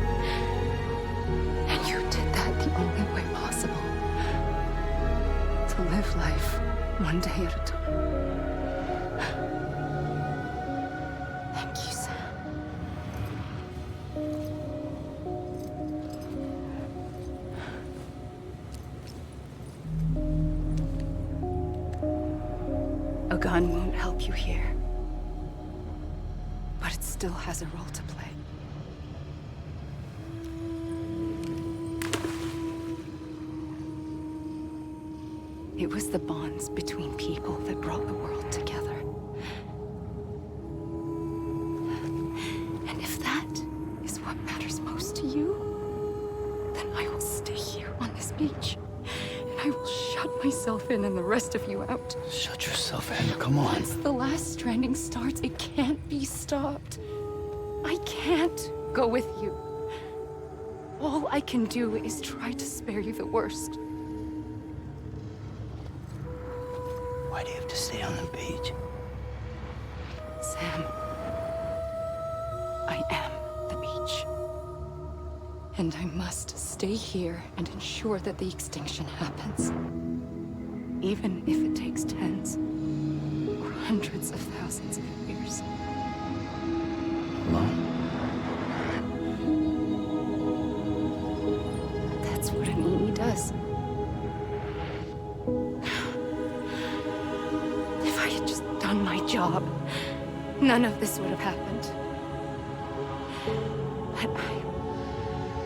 And you did that the only way possible. To live life one day at a time. Thank you, Sam. A gun won't help you here. But it still has a role to play. It was the bonds between people that brought the world together. And if that is what matters most to you, then I will stay here on this beach. And I will shut myself in and the rest of you out. Shut yourself in, come on. Once the last stranding starts, it can't be stopped. I can't go with you. All I can do is try to spare you the worst. Why do you have to stay on the beach? Sam, I am the beach. And I must stay here and ensure that the extinction happens. Even if it takes tens or hundreds of thousands of years. Alone? That's what an EE does. If I had just done my job, none of this would have happened. But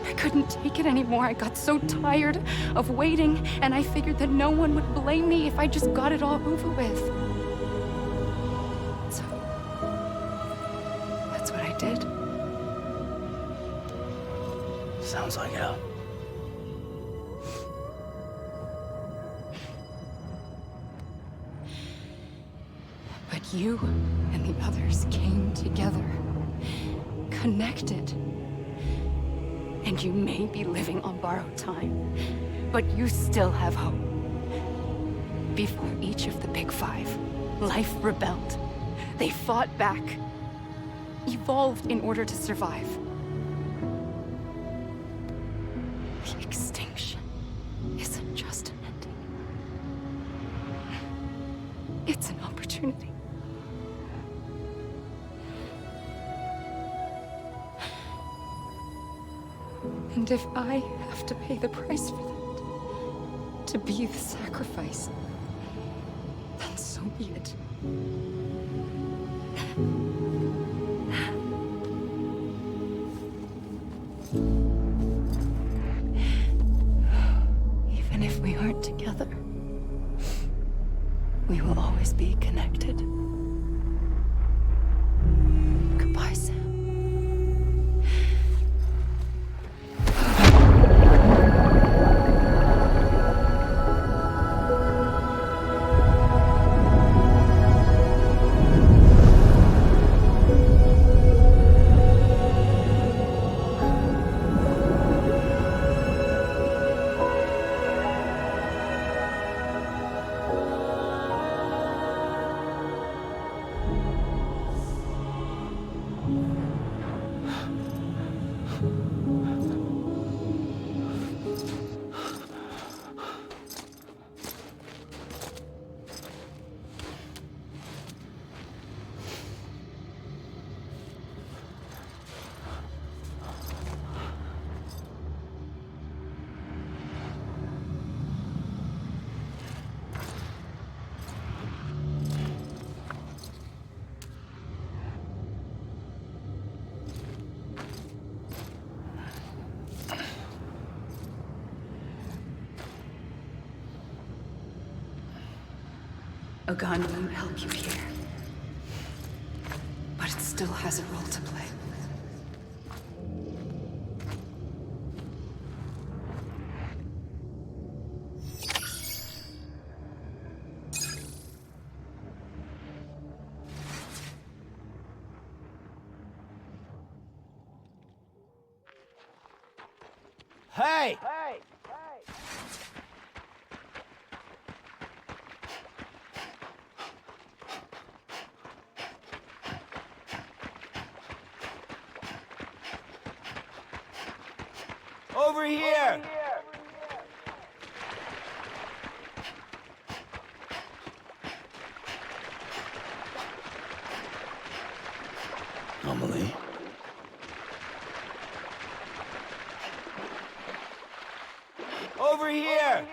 I couldn't take it anymore. I got so tired of waiting, and I figured that no one would blame me if I just got it all over with. So, that's what I did. Sounds like hell. But you and the others came together, connected. And you may be living on borrowed time, but you still have hope. Before each of the Big Five, life rebelled. They fought back, evolved in order to survive. The extinction isn't just an ending. It's an opportunity. And if I have to pay the price for that, to be the sacrifice, then so be it. Even if we aren't together, we will always be connected. Goodbye. A gun won't help you here. But it still has a role to play. Hey! Over here! Amelie? Over here!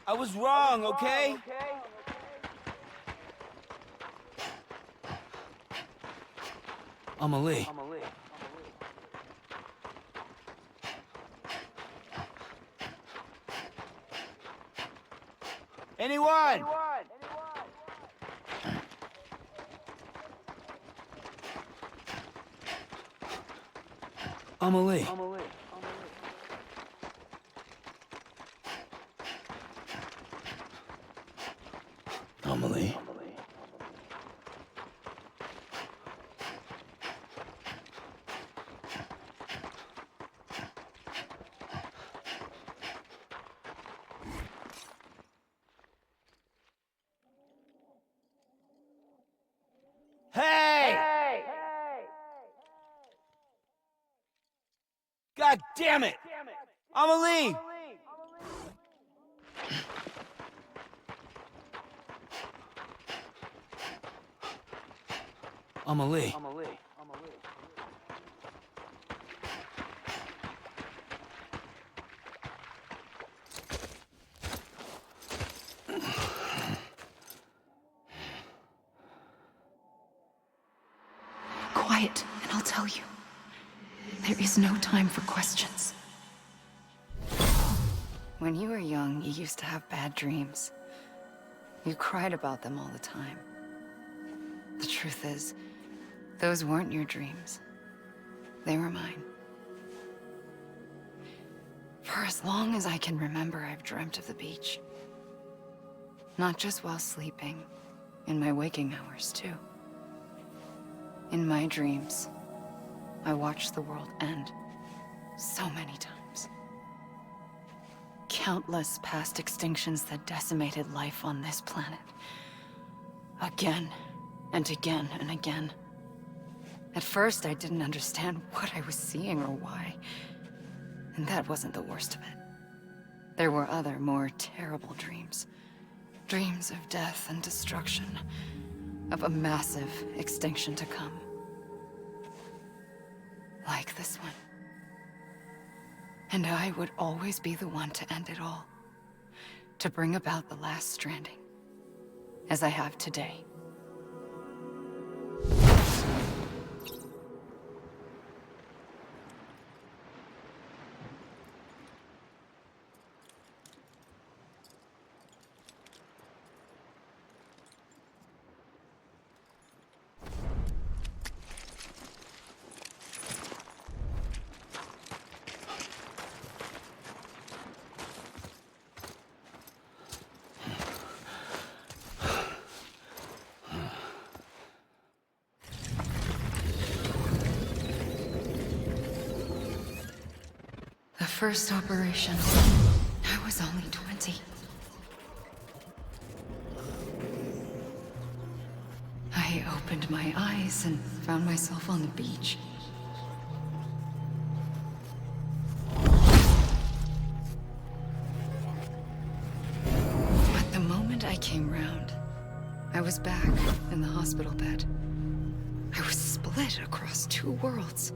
I was wrong, okay? Amelie. Anyone? Amelie. Amelie. Hey! God damn it! Amelie! Amelie. Quiet, and I'll tell you. There is no time for questions. When you were young, you used to have bad dreams. You cried about them all the time. The truth is, those weren't your dreams. They were mine. For as long as I can remember, I've dreamt of the beach. Not just while sleeping, in my waking hours, too. In my dreams, I watched the world end so many times. Countless past extinctions that decimated life on this planet. Again, and again, and again. At first, I didn't understand what I was seeing or why. And that wasn't the worst of it. There were other, more terrible dreams. Dreams of death and destruction. Of a massive extinction to come. Like this one. And I would always be the one to end it all. To bring about the last stranding. As I have today. First operation, I was only 20. I opened my eyes and found myself on the beach. But the moment I came round, I was back in the hospital bed. I was split across two worlds.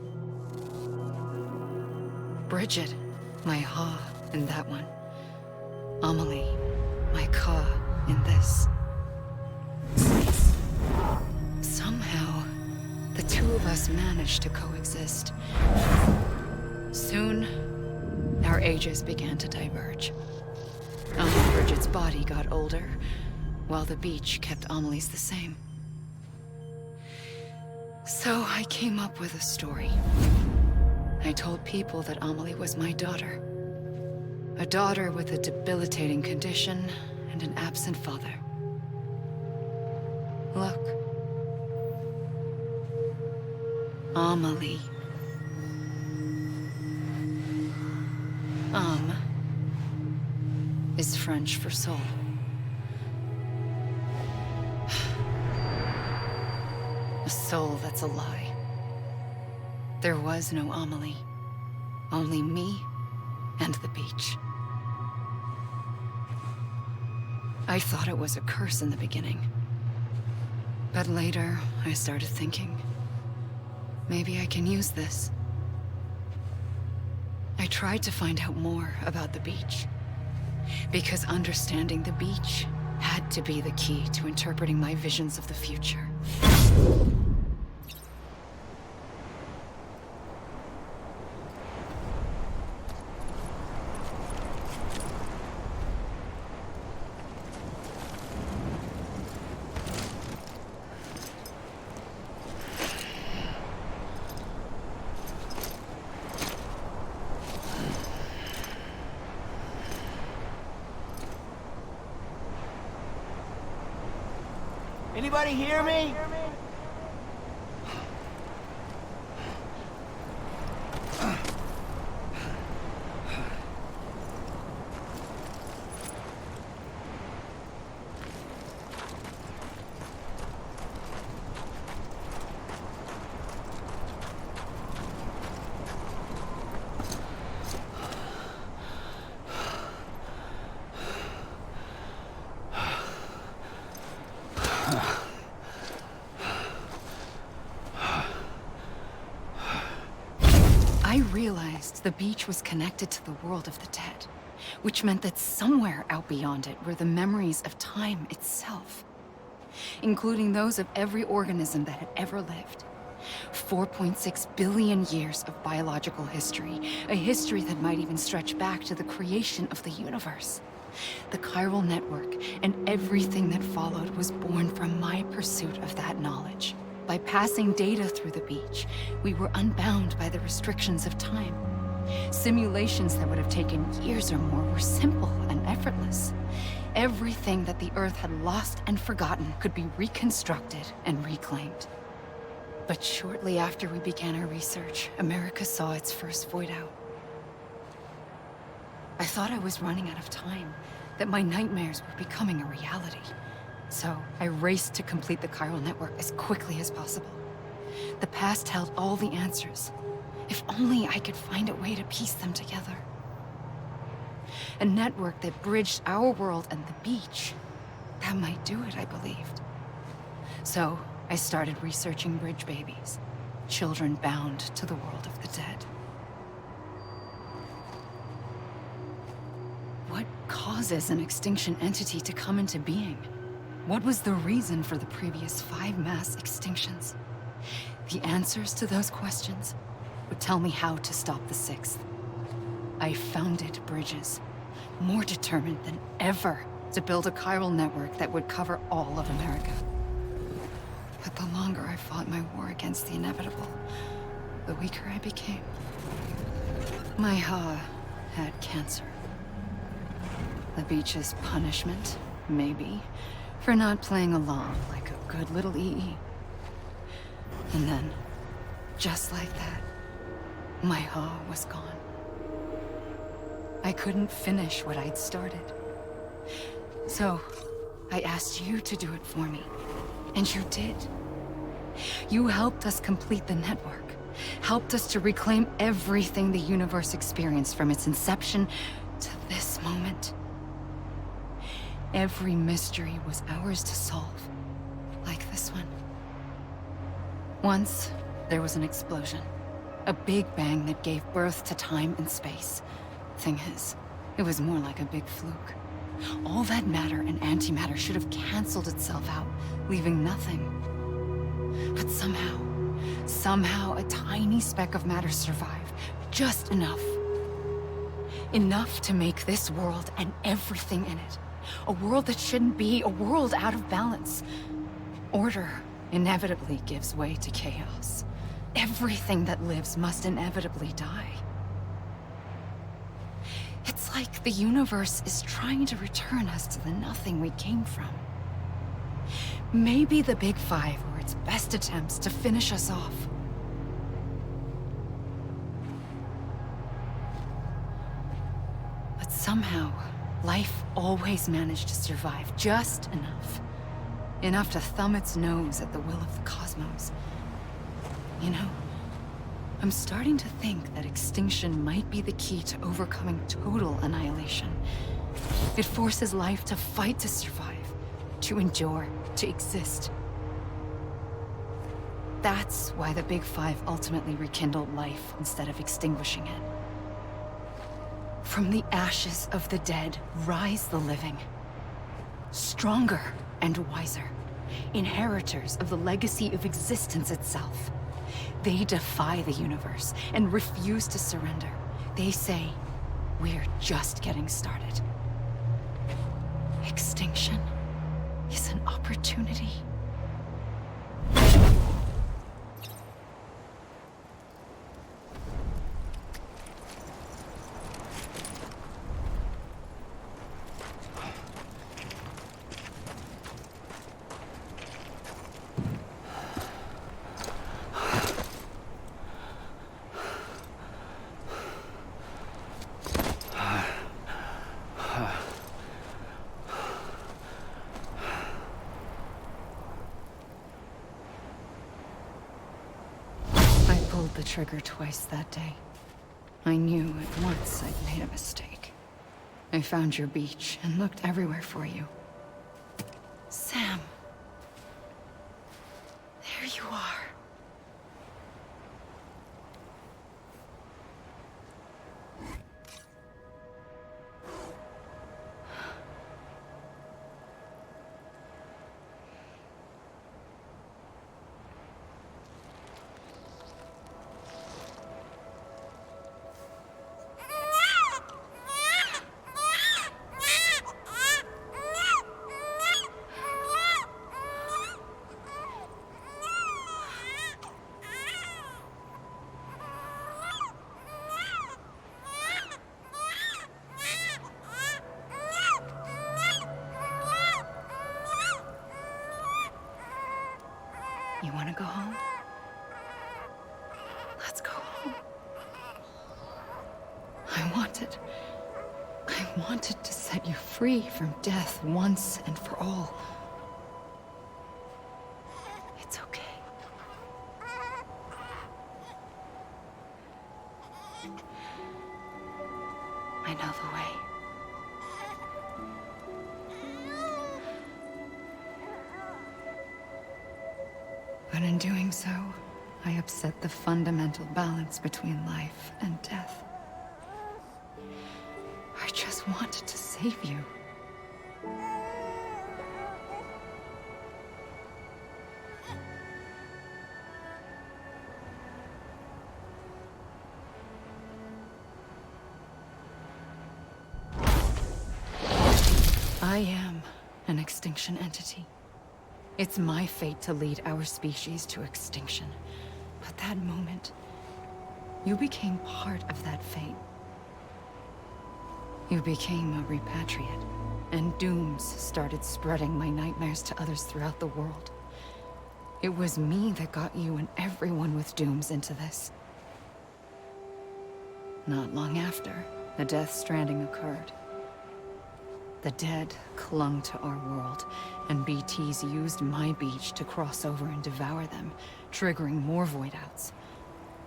Bridget, my Ha in that one. Amelie, my Ka in this. Somehow, the the two of us managed to coexist. Soon, our ages began to diverge. Bridget's body got older, while the beach kept Amelie's the same. So I came up with a story. I told people that Amelie was my daughter. A daughter with a debilitating condition and an absent father. Look. Amelie. Âme is French for soul. A soul that's a lie. There was no Amelie. Only me and the beach. I thought it was a curse in the beginning. But later, I started thinking, maybe I can use this. I tried to find out more about the beach. Because understanding the beach had to be the key to interpreting my visions of the future. Anybody hear me? I realized the beach was connected to the world of the dead, which meant that somewhere out beyond it were the memories of time itself, including those of every organism that had ever lived. 4.6 billion years of biological history, a history that might even stretch back to the creation of the universe. The chiral network and everything that followed was born from my pursuit of that knowledge. By passing data through the beach, we were unbound by the restrictions of time. Simulations that would have taken years or more were simple and effortless. Everything that the Earth had lost and forgotten could be reconstructed and reclaimed. But shortly after we began our research, America saw its first void out. I thought I was running out of time, that my nightmares were becoming a reality. So I raced to complete the chiral network as quickly as possible. The past held all the answers. If only I could find a way to piece them together. A network that bridged our world and the beach. That might do it, I believed. So I started researching bridge babies, children bound to the world of the dead. What causes an extinction entity to come into being? What was the reason for the previous 5 mass extinctions? The answers to those questions would tell me how to stop the 6th. I founded bridges, more determined than ever to build a chiral network that would cover all of America. But the longer I fought my war against the inevitable, the weaker I became. My Ha had cancer. The beach's punishment, maybe, for not playing along like a good little EE. And then, just like that, my Ha was gone. I couldn't finish what I'd started. So, I asked you to do it for me, and you did. You helped us complete the network, helped us to reclaim everything the universe experienced from its inception to this moment. Every mystery was ours to solve, like this one. Once, there was an explosion. A big bang that gave birth to time and space. Thing is, it was more like a big fluke. All that matter and antimatter should have canceled itself out, leaving nothing. But somehow, Somehow, a tiny speck of matter survived. Just enough. Enough to make this world and everything in it. A world that shouldn't be, a world out of balance. Order inevitably gives way to chaos. Everything that lives must inevitably die. It's like the universe is trying to return us to the nothing we came from. Maybe the Big Five were its best attempts to finish us off. But somehow, life always managed to survive just enough. Enough to thumb its nose at the will of the cosmos. You know, I'm starting to think that extinction might be the key to overcoming total annihilation. It forces life to fight to survive, to endure, to exist. That's why the Big Five ultimately rekindled life instead of extinguishing it. From the ashes of the dead rise the living. Stronger and wiser. Inheritors of the legacy of existence itself. They defy the universe and refuse to surrender. They say, we're just getting started. Extinction is an opportunity. The trigger twice that day. I knew at once I'd made a mistake. I found your beach and looked everywhere for you. Sam. There you are. You want to go home? Let's go home. I wanted to set you free from death once and for all. It's okay. I know the way. But in doing so, I upset the fundamental balance between life and death. I just wanted to save you. I am an extinction entity. It's my fate to lead our species to extinction. But that moment, you became part of that fate. You became a repatriate, and dooms started spreading my nightmares to others throughout the world. It was me that got you and everyone with dooms into this. Not long after, the Death Stranding occurred. The dead clung to our world, and BTs used my beach to cross over and devour them, triggering more void-outs.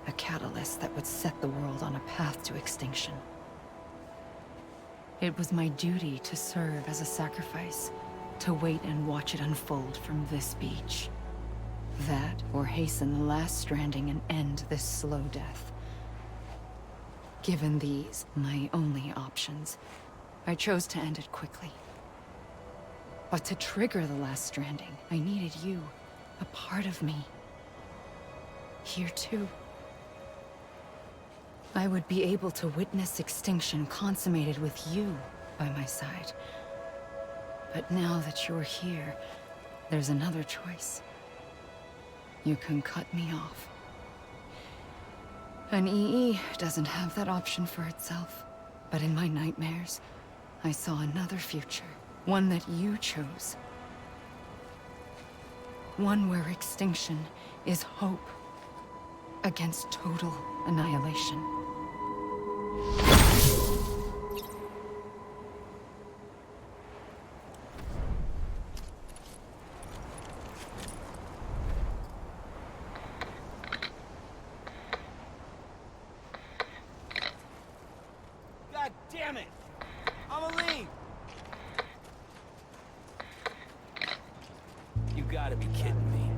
A catalyst that would set the world on a path to extinction. It was my duty to serve as a sacrifice, to wait and watch it unfold from this beach. That, or hasten the last stranding and end this slow death. Given these, my only options, I chose to end it quickly. But to trigger the last stranding, I needed you, a part of me. here too. I would be able to witness extinction consummated with you by my side. But now that you're here, there's another choice. You can cut me off. An EE doesn't have that option for itself. But in my nightmares, I saw another future. One that you chose. One where extinction is hope against total annihilation. God damn it! I'ma leave! You gotta be kidding me.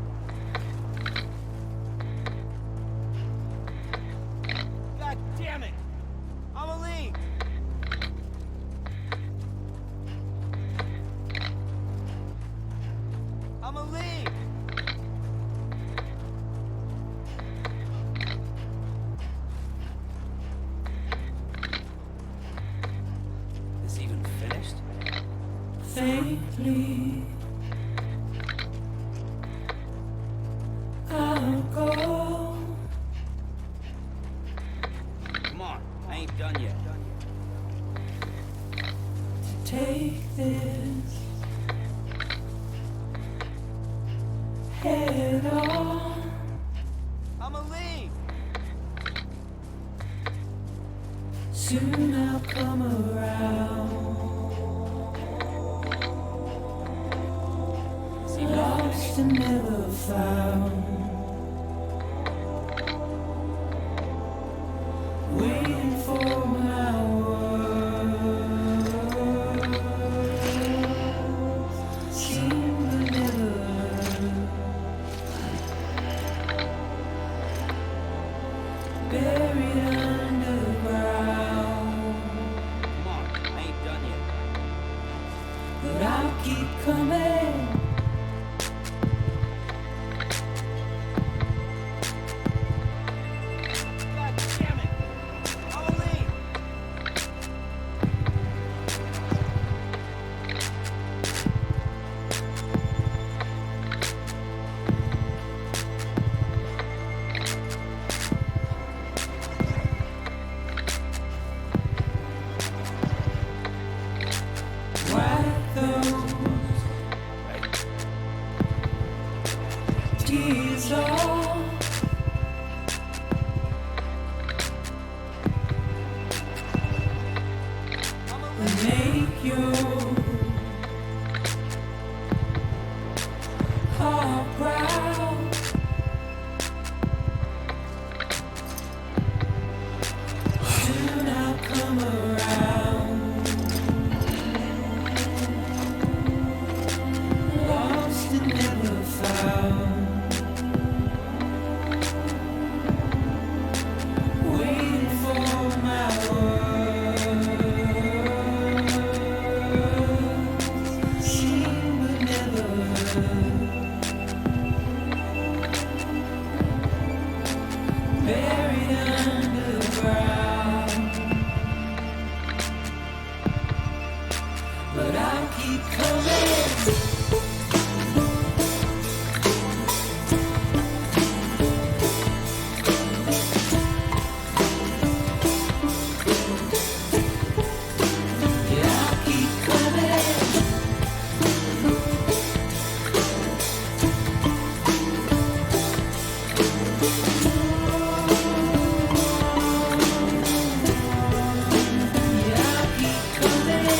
God damn it! I'ma leave! I'ma leave! Is even finished? Faintly, I'll go. Come on, I ain't done yet. Take this head on. I'ma leave! Soon I'll come around. Lost and never found. Waiting for my words. Seem to never learn. Buried underground. Come on, I ain't done yet. But I'll keep coming. God damn it! I'ma leave! Wipe those tears off. And make your heart proud. Soon I'll come around. Lost and never found. Waiting for my words. Seen but never heard. Buried underground. But I'll keep coming. Yeah, I'll keep coming. Yeah, I'll keep coming.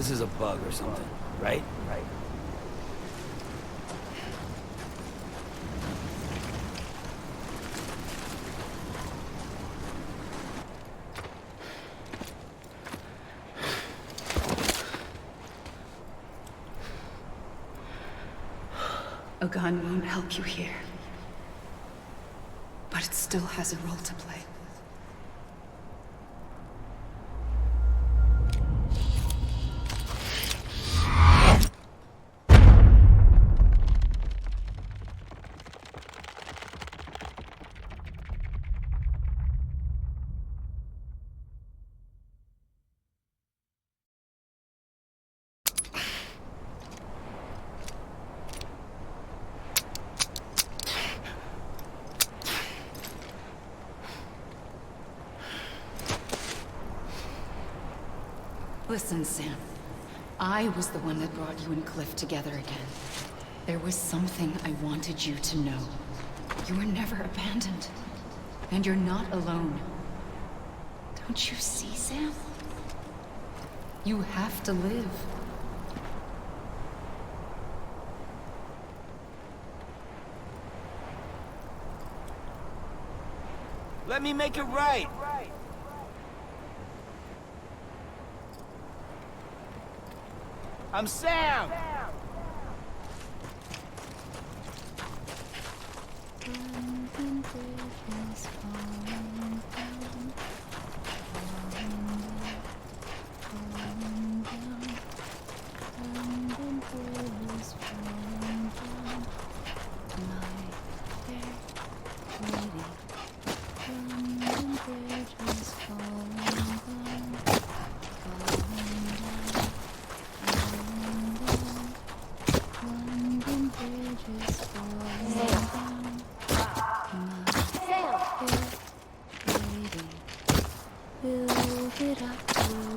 This is a bug or something, right? A gun won't help you here. But it still has a role to play. Listen, Sam. I was the one that brought you and Cliff together again. There was something I wanted you to know. You were never abandoned. And you're not alone. Don't you see, Sam? You have to live. Let me make it right. I'm Sam!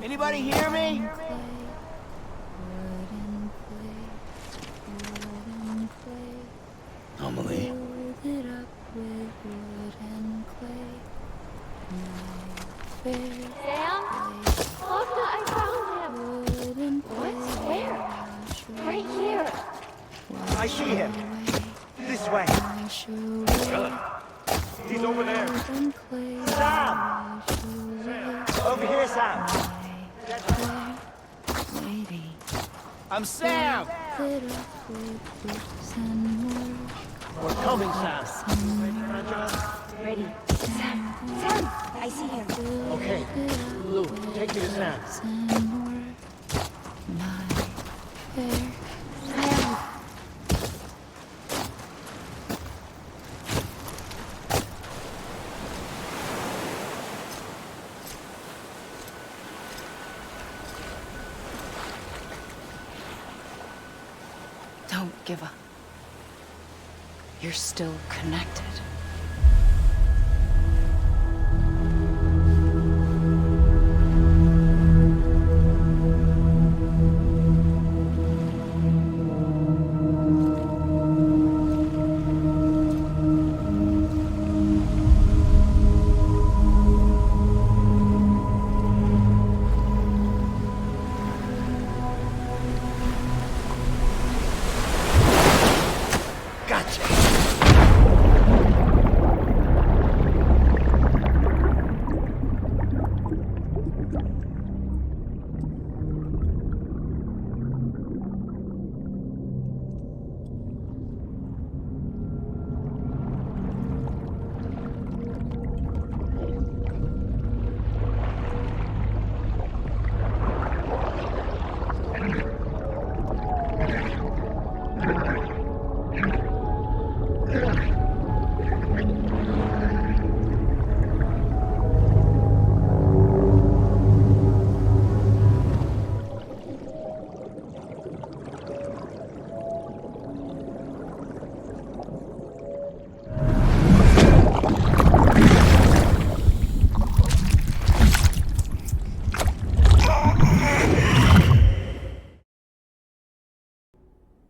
Anybody hear me? Amelie. Sam? Look, I found him. What? Where? Right here. I see him. This way. He's over there. Sam! Over here, Sam. I'm Sam! We're coming, Sam. Ready. Sam! Sam! I see him. Okay. Lou, take me to Sam. Sam! Don't give up. You're still connected.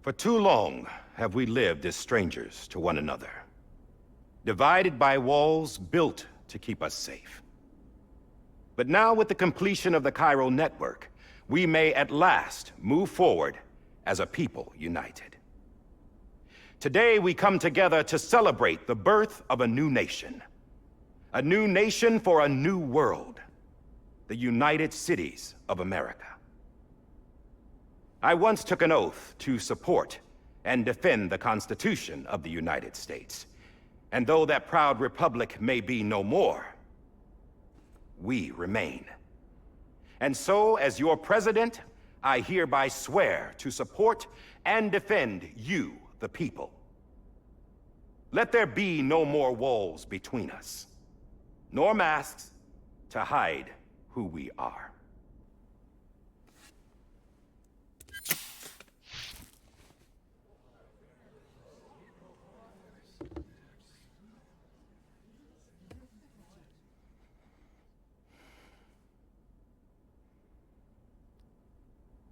For too long have we lived as strangers to one another, divided by walls built to keep us safe. But now, with the completion of the Cairo network, we may at last move forward as a people united. Today we come together to celebrate the birth of a new nation. A new nation for a new world. The United Cities of America. I once took an oath to support and defend the Constitution of the United States. And though that proud republic may be no more, we remain. And so, as your president, I hereby swear to support and defend you, the people. Let there be no more walls between us, nor masks to hide who we are.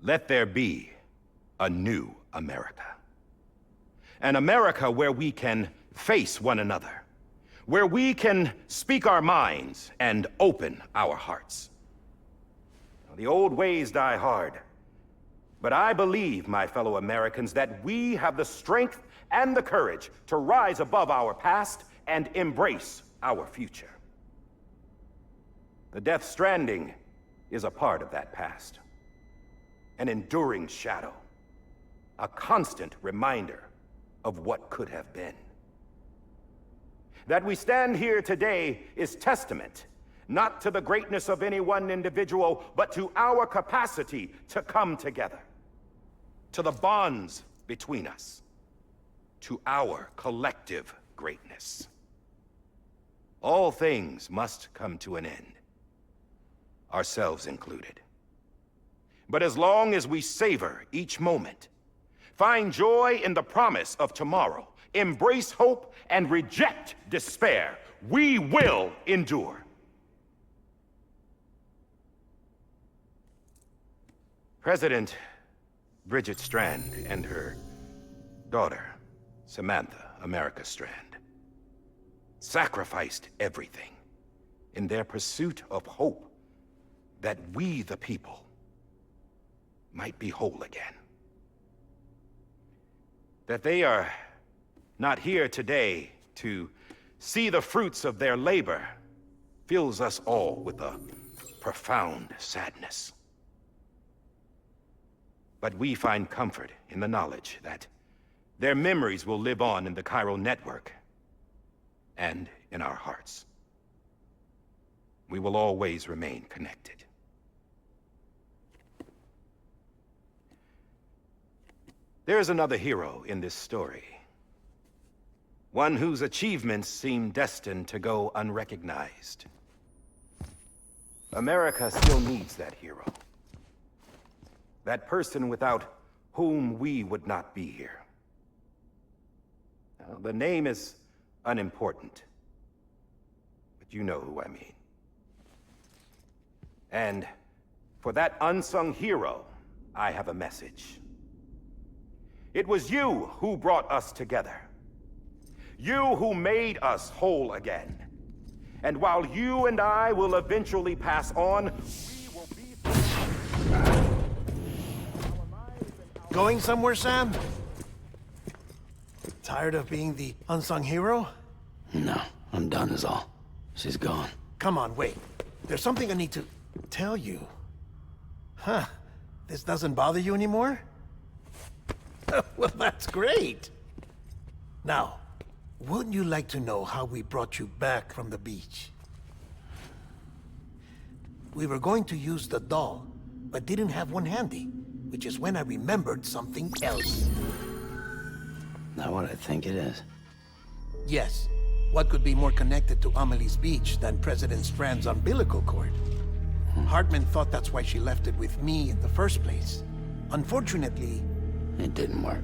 Let there be a new America. An America where we can face one another, where we can speak our minds and open our hearts. The old ways die hard, but I believe, my fellow Americans, that we have the strength and the courage to rise above our past and embrace our future. The Death Stranding is a part of that past. An enduring shadow, a constant reminder of what could have been. That we stand here today is testament, not to the greatness of any one individual, but to our capacity to come together, to the bonds between us, to our collective greatness. All things must come to an end, ourselves included. But as long as we savor each moment, find joy in the promise of tomorrow, embrace hope, and reject despair, we will endure. President Bridget Strand and her daughter, Samantha America Strand, sacrificed everything in their pursuit of hope that we, the people, might be whole again. That they are not here today to see the fruits of their labor fills us all with a profound sadness. But we find comfort in the knowledge that their memories will live on in the chiral network and in our hearts. We will always remain connected. There's another hero in this story. One whose achievements seem destined to go unrecognized. America still needs that hero. That person without whom we would not be here. Now, the name is unimportant, but you know who I mean. And for that unsung hero, I have a message. It was you who brought us together. You who made us whole again. And while you and I will eventually pass on, we will be... Going somewhere, Sam? Tired of being the unsung hero? No, I'm done is all. She's gone. Come on, wait. There's something I need to tell you. Huh. This doesn't bother you anymore? Well, that's great. Now, wouldn't you like to know how we brought you back from the beach? We were going to use the doll, but didn't have one handy, which is when I remembered something else. Not what I think it is. Yes. What could be more connected to Amelie's beach than President Strand's umbilical cord? Hartman thought that's why she left it with me in the first place. Unfortunately... It didn't work.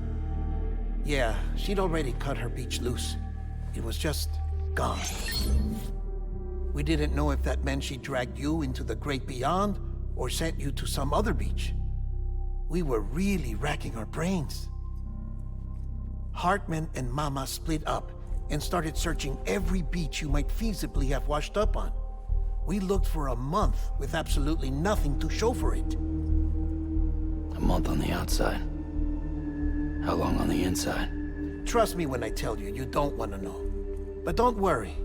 Yeah, she'd already cut her beach loose. It was just gone. We didn't know if that meant she dragged you into the great beyond, or sent you to some other beach. We were really racking our brains. Hartman and Mama split up and started searching every beach you might feasibly have washed up on. We looked for a month with absolutely nothing to show for it. month on the outside. How long on the inside? Trust me when I tell you, you don't want to know. But don't worry.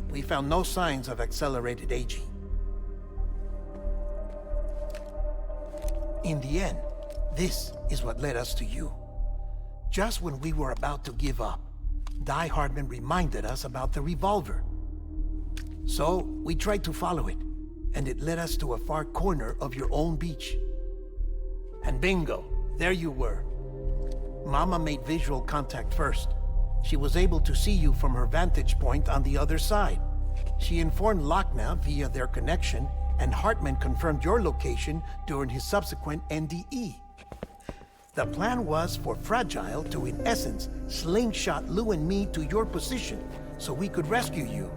We found no signs of accelerated aging. In the end, this is what led us to you. Just when we were about to give up, Die Hardman reminded us about the revolver. So, we tried to follow it, and it led us to a far corner of your own beach. And bingo, there you were. Mama made visual contact first. She was able to see you from her vantage point on the other side. She informed Lochna via their connection, and Hartman confirmed your location during his subsequent NDE. The plan was for Fragile to, in essence, slingshot Lou and me to your position so we could rescue you.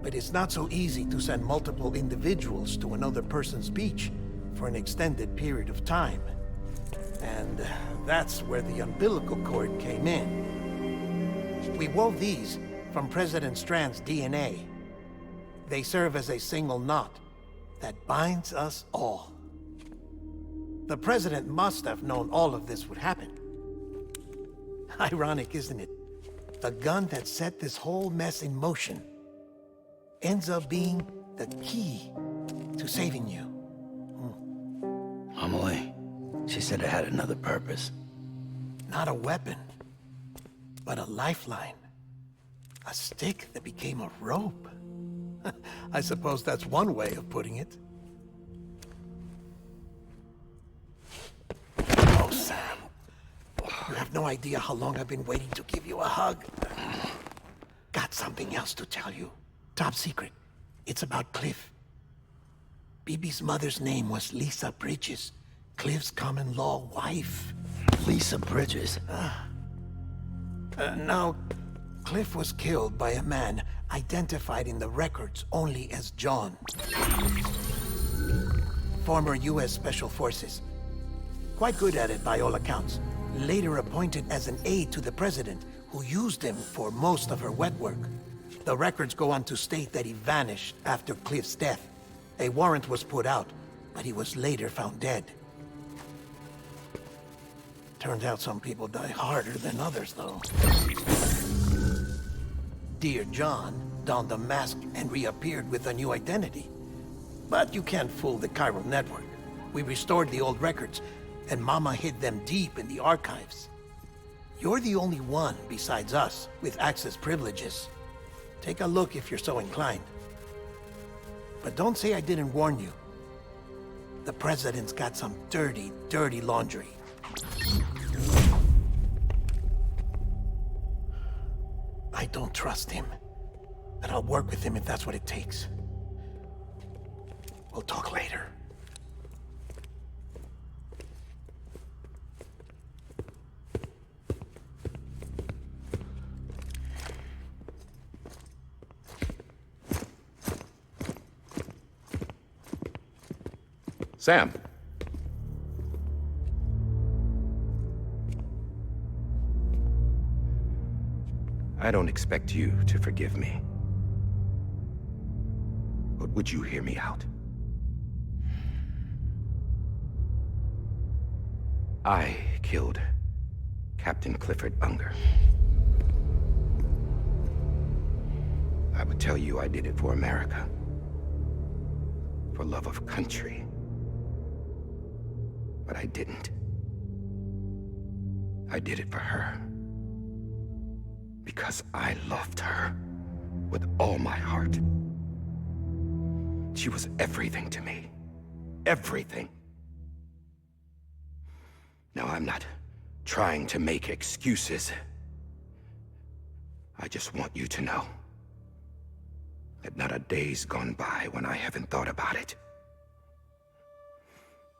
But it's not so easy to send multiple individuals to another person's beach for an extended period of time. And that's where the umbilical cord came in. We wove these from President Strand's DNA. They serve as a single knot that binds us all. The President must have known all of this would happen. Ironic, isn't it? The gun that set this whole mess in motion ends up being the key to saving you. Amelie, she said it had another purpose. Not a weapon, but a lifeline. A stick that became a rope. I suppose that's one way of putting it. Oh, Sam. You have no idea how long I've been waiting to give you a hug. Got something else to tell you. Top secret. It's about Cliff. Bibi's mother's name was Lisa Bridges, Cliff's common-law wife. Lisa Bridges? Now, Cliff was killed by a man identified in the records only as John. Former U.S. Special Forces. Quite good at it by all accounts. Later appointed as an aide to the president, who used him for most of her wet work. The records go on to state that he vanished after Cliff's death. A warrant was put out, but he was later found dead. Turns out some people die harder than others, though. Dear John donned a mask and reappeared with a new identity. But you can't fool the chiral network. We restored the old records, and Mama hid them deep in the archives. You're the only one, besides us, with access privileges. Take a look if you're so inclined. But don't say I didn't warn you. The President's got some dirty, dirty laundry. I don't trust him, but I'll work with him if that's what it takes. We'll talk later. Sam. I don't expect you to forgive me. But would you hear me out? I killed Captain Clifford Unger. I would tell you I did it for America. For love of country. But I didn't. I did it for her. Because I loved her with all my heart. She was everything to me. Everything. Now, I'm not trying to make excuses. I just want you to know that not a day's gone by when I haven't thought about it.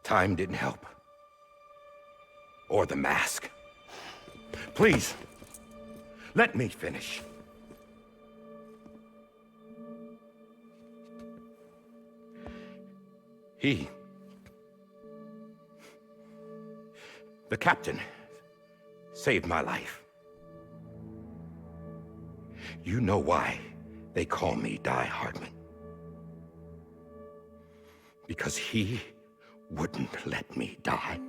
Time didn't help. Or the mask. Please, let me finish. The captain, saved my life. You know why they call me Die Hardman. Because he wouldn't let me die.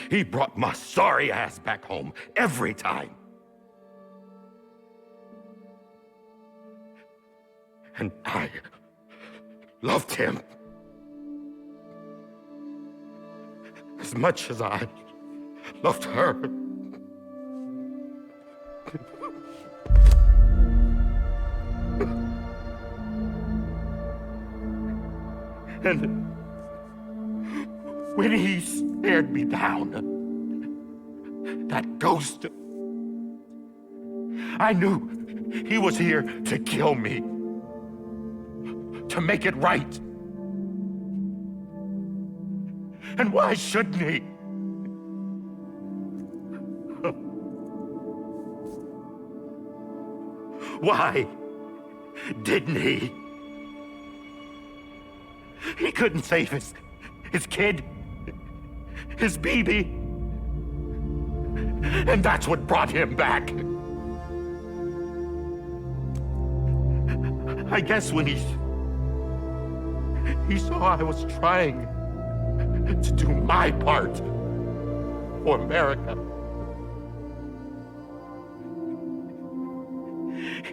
He brought my sorry ass back home every time. And I loved him as much as I loved her. And when he stared me down, that ghost, I knew he was here to kill me, to make it right. And why shouldn't he? Why didn't he? He couldn't save his kid, his baby. And that's what brought him back. I guess when he saw I was trying to do my part for America,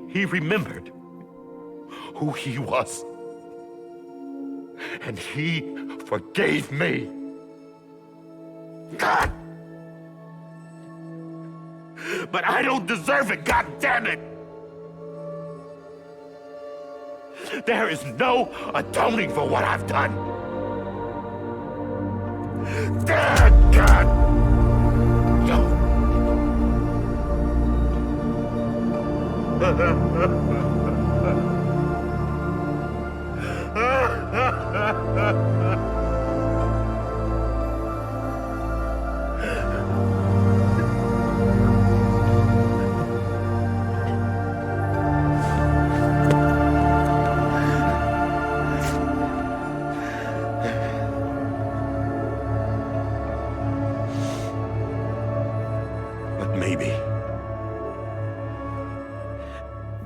he remembered who he was. And he forgave me. God! But I don't deserve it, God damn it! There is no atoning for what I've done. God!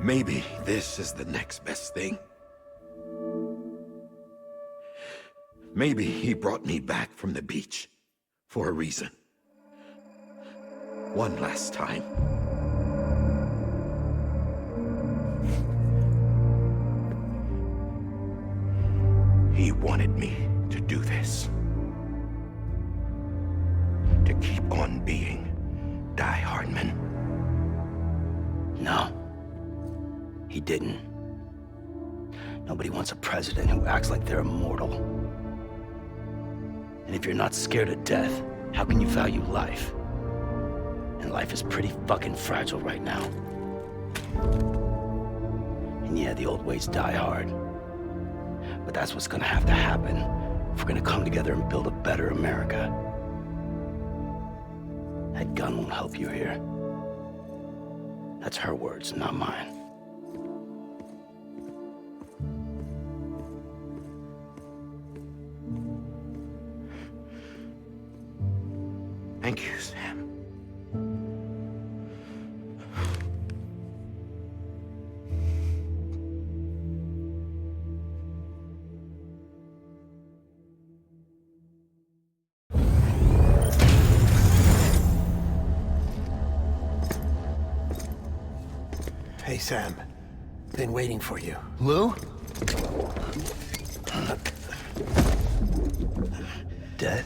Maybe this is the next best thing. Maybe he brought me back from the beach for a reason. One last time. He wanted me to do this. To keep on being Die Hardman. No. He didn't. Nobody wants a president who acts like they're immortal. And if you're not scared of death, how can you value life? And life is pretty fucking fragile right now. And yeah, the old ways die hard. But that's what's gonna have to happen if we're gonna come together and build a better America. That gun won't help you here. That's her words, not mine. Thank you, Sam. Hey, Sam. Been waiting for you. Lou? Dead?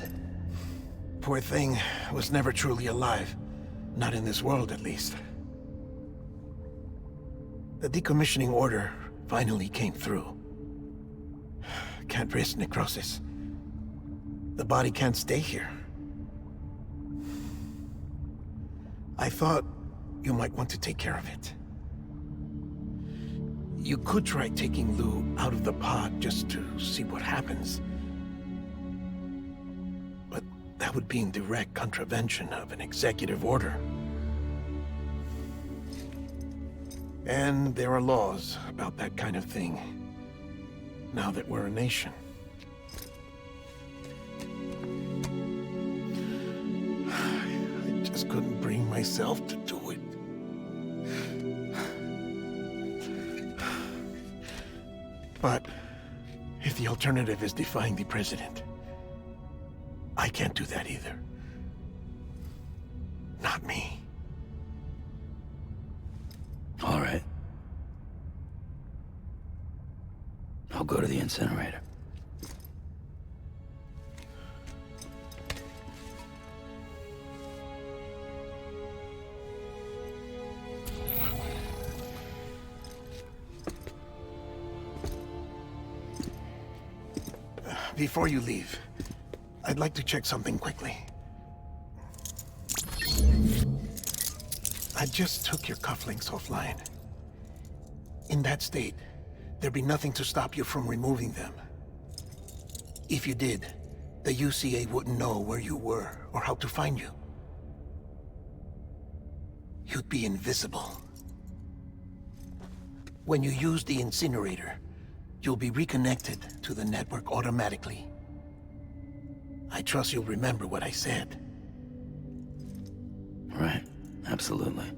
Poor thing was never truly alive. Not in this world, at least. The decommissioning order finally came through. Can't risk necrosis. The body can't stay here. I thought you might want to take care of it. You could try taking Lou out of the pod just to see what happens. But that would be in direct contravention of an executive order. And there are laws about that kind of thing, now that we're a nation. I just couldn't bring myself to do it. But If the alternative is defying the president, I can't do that either. Not me. All right. I'll go to the incinerator. Before you leave, I'd like to check something quickly. I just took your cufflinks offline. In that state, there'd be nothing to stop you from removing them. If you did, the UCA wouldn't know where you were or how to find you. You'd be invisible. When you use the incinerator, you'll be reconnected to the network automatically. I trust you'll remember what I said. Right, absolutely.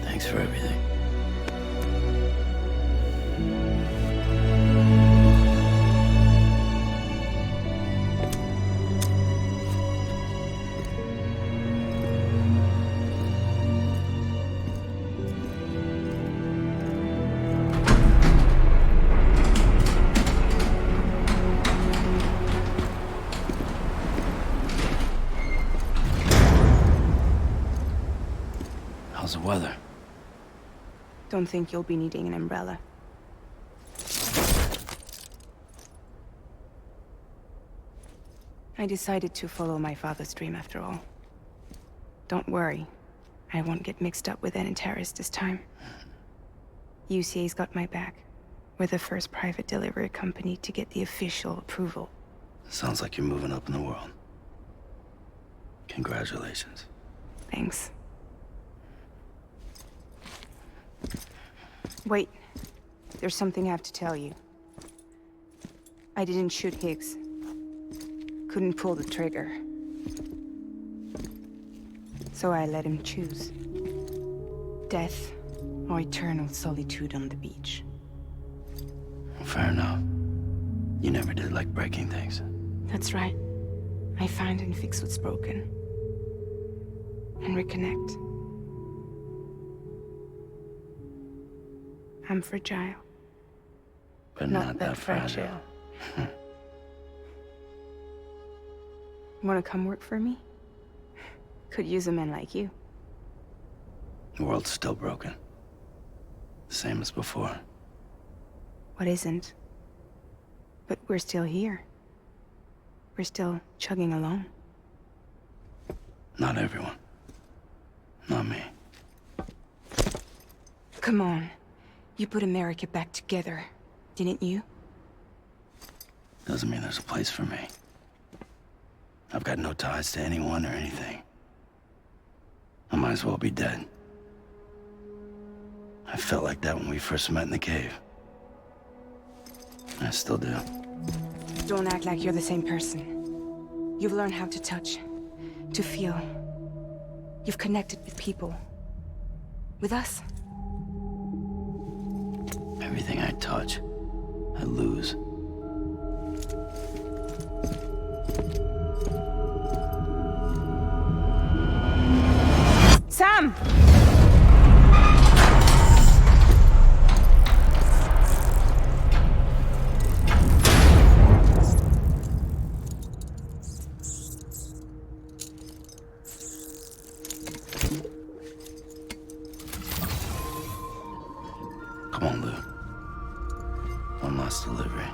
Thanks for everything. How's the weather? Don't think you'll be needing an umbrella. I decided to follow my father's dream after all. Don't worry, I won't get mixed up with any terrorists this time. UCA's got my back. We're the first private delivery company to get the official approval. Sounds like you're moving up in the world. Congratulations. Thanks. Wait. There's something I have to tell you. I didn't shoot Higgs. Couldn't pull the trigger. So I let him choose. Death or eternal solitude on the beach. Fair enough. You never did like breaking things. That's right. I find and fix what's broken. And reconnect. I'm fragile. But not that fragile. Wanna come work for me? Could use a man like you. The world's still broken. Same as before. What isn't? But we're still here. We're still chugging along. Not everyone. Not me. Come on. You put America back together, didn't you? Doesn't mean there's a place for me. I've got no ties to anyone or anything. I might as well be dead. I felt like that when we first met in the cave. I still do. Don't act like you're the same person. You've learned how to touch, to feel. You've connected with people. With us. Everything I touch, I lose. Sam! Come on, Lou. One last delivery.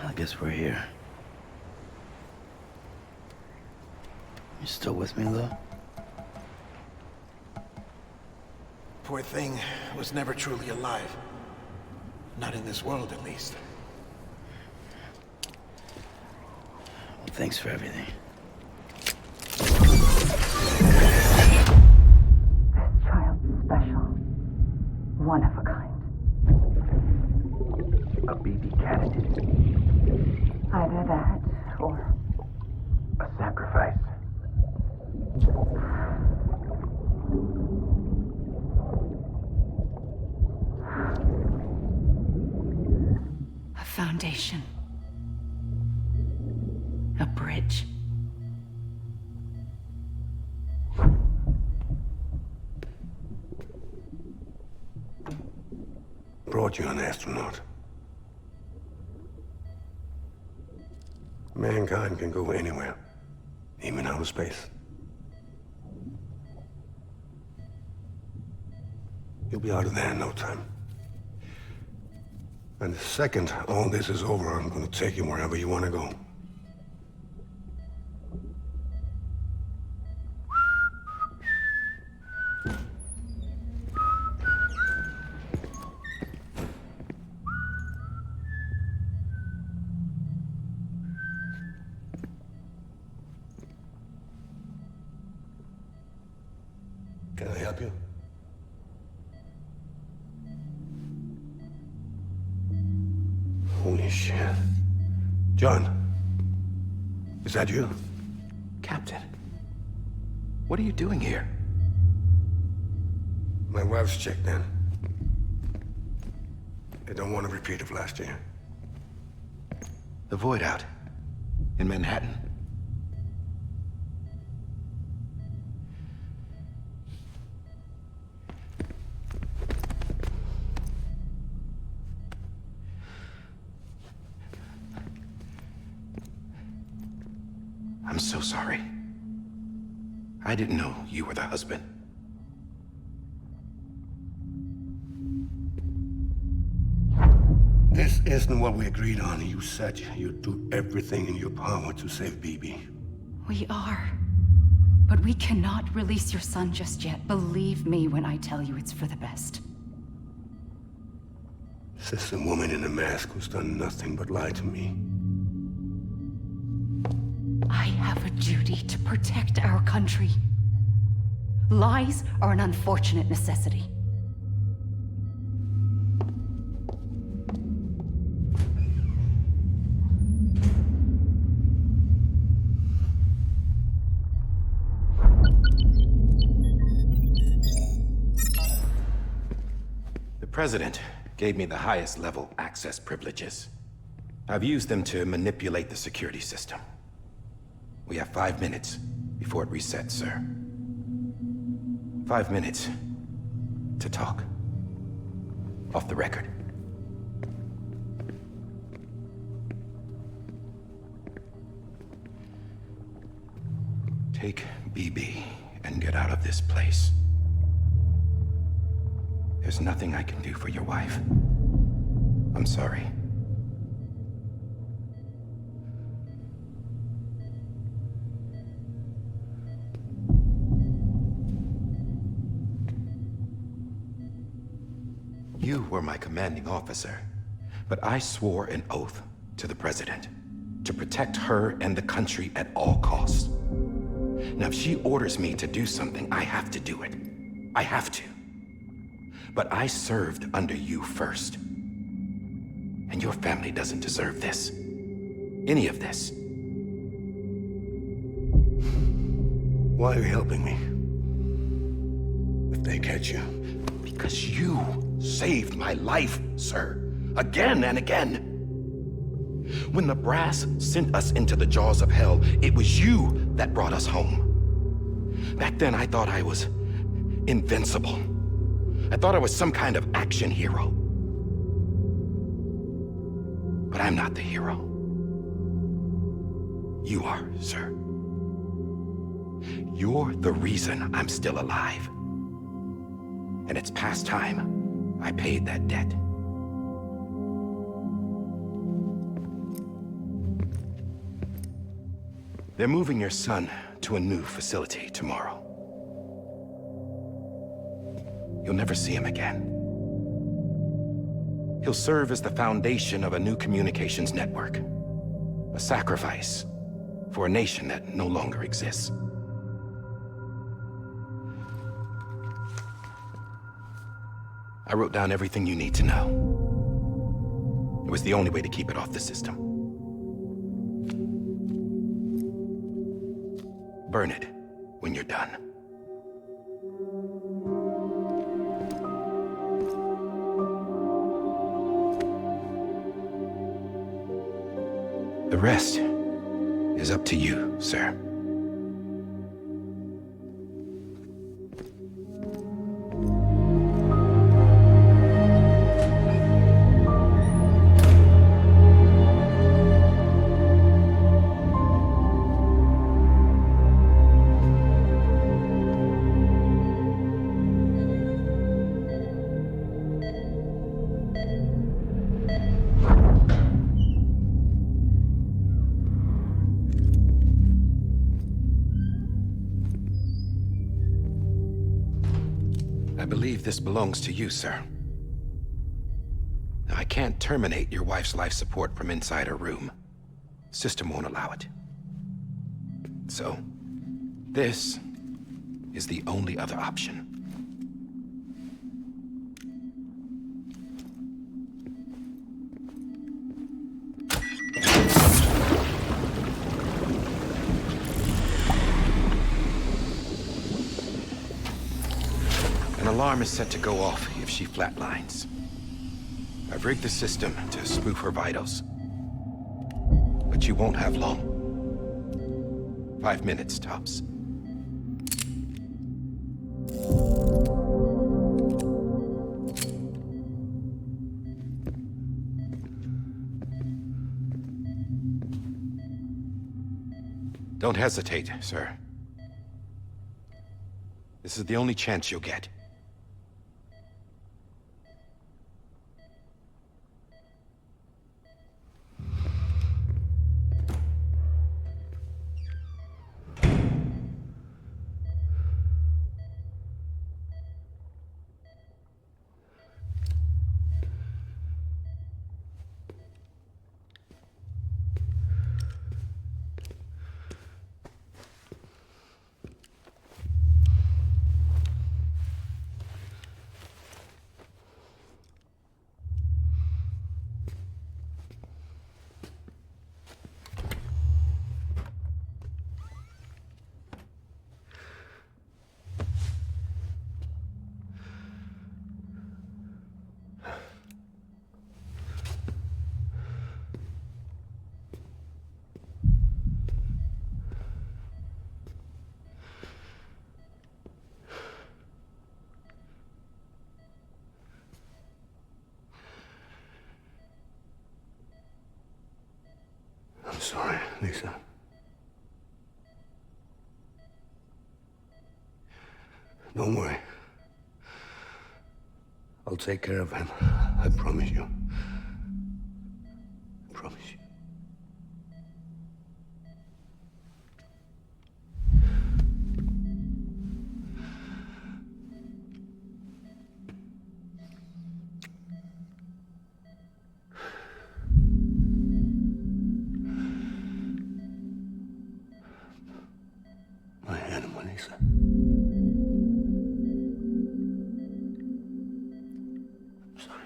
I guess we're here. You still with me, though? Poor thing was never truly alive. Not in this world, at least. Well, thanks for everything. This child's special. One of a kind. A baby candidate. Either that, or a sacrifice. A foundation. A bridge. Brought you an astronaut. Mankind can go anywhere, even outer space. You'll be out of there in no time. And the second all this is over, I'm gonna take you wherever you wanna go. Can I help you? Holy shit. John, is that you? Captain, what are you doing here? My wife's checked in. I don't want a repeat of last year. The Void Out in Manhattan. I'm so sorry. I didn't know you were the husband. This isn't what we agreed on. You said you'd do everything in your power to save BB. We are. But we cannot release your son just yet. Believe me when I tell you it's for the best. This is a woman in a mask who's done nothing but lie to me. I have a duty to protect our country. Lies are an unfortunate necessity. The President gave me the highest level access privileges. I've used them to manipulate the security system. We have 5 minutes before it resets, sir. 5 minutes to talk. Off the record. Take BB and get out of this place. There's nothing I can do for your wife. I'm sorry. You were my commanding officer, but I swore an oath to the President to protect her and the country at all costs. Now, if she orders me to do something, I have to do it. I have to. But I served under you first. And your family doesn't deserve this. Any of this. Why are you helping me? If they catch you. Because you saved my life, sir. Again and again. When the brass sent us into the jaws of hell, it was you that brought us home. Back then, I thought I was invincible. I thought I was some kind of action hero. But I'm not the hero. You are, sir. You're the reason I'm still alive. And it's past time I paid that debt. They're moving your son to a new facility tomorrow. You'll never see him again. He'll serve as the foundation of a new communications network. A sacrifice for a nation that no longer exists. I wrote down everything you need to know. It was the only way to keep it off the system. Burn it when you're done. The rest is up to you, sir. believe this belongs to you, sir. I can't terminate your wife's life support from inside her room. System won't allow it. So, this is the only other option. An alarm is set to go off if she flatlines. I've rigged the system to spoof her vitals. But you won't have long. 5 minutes, tops. Don't hesitate, sir. This is the only chance you'll get. I'm sorry, Lisa. Don't worry. I'll take care of him. I promise you. I promise you. My animal, Lisa. I'm sorry.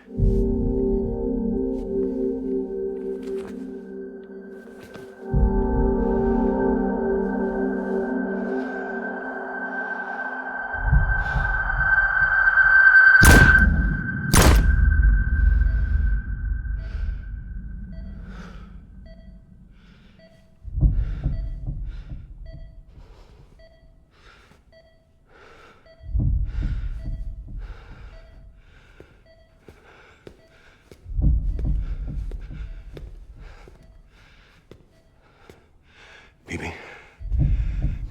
Bibi?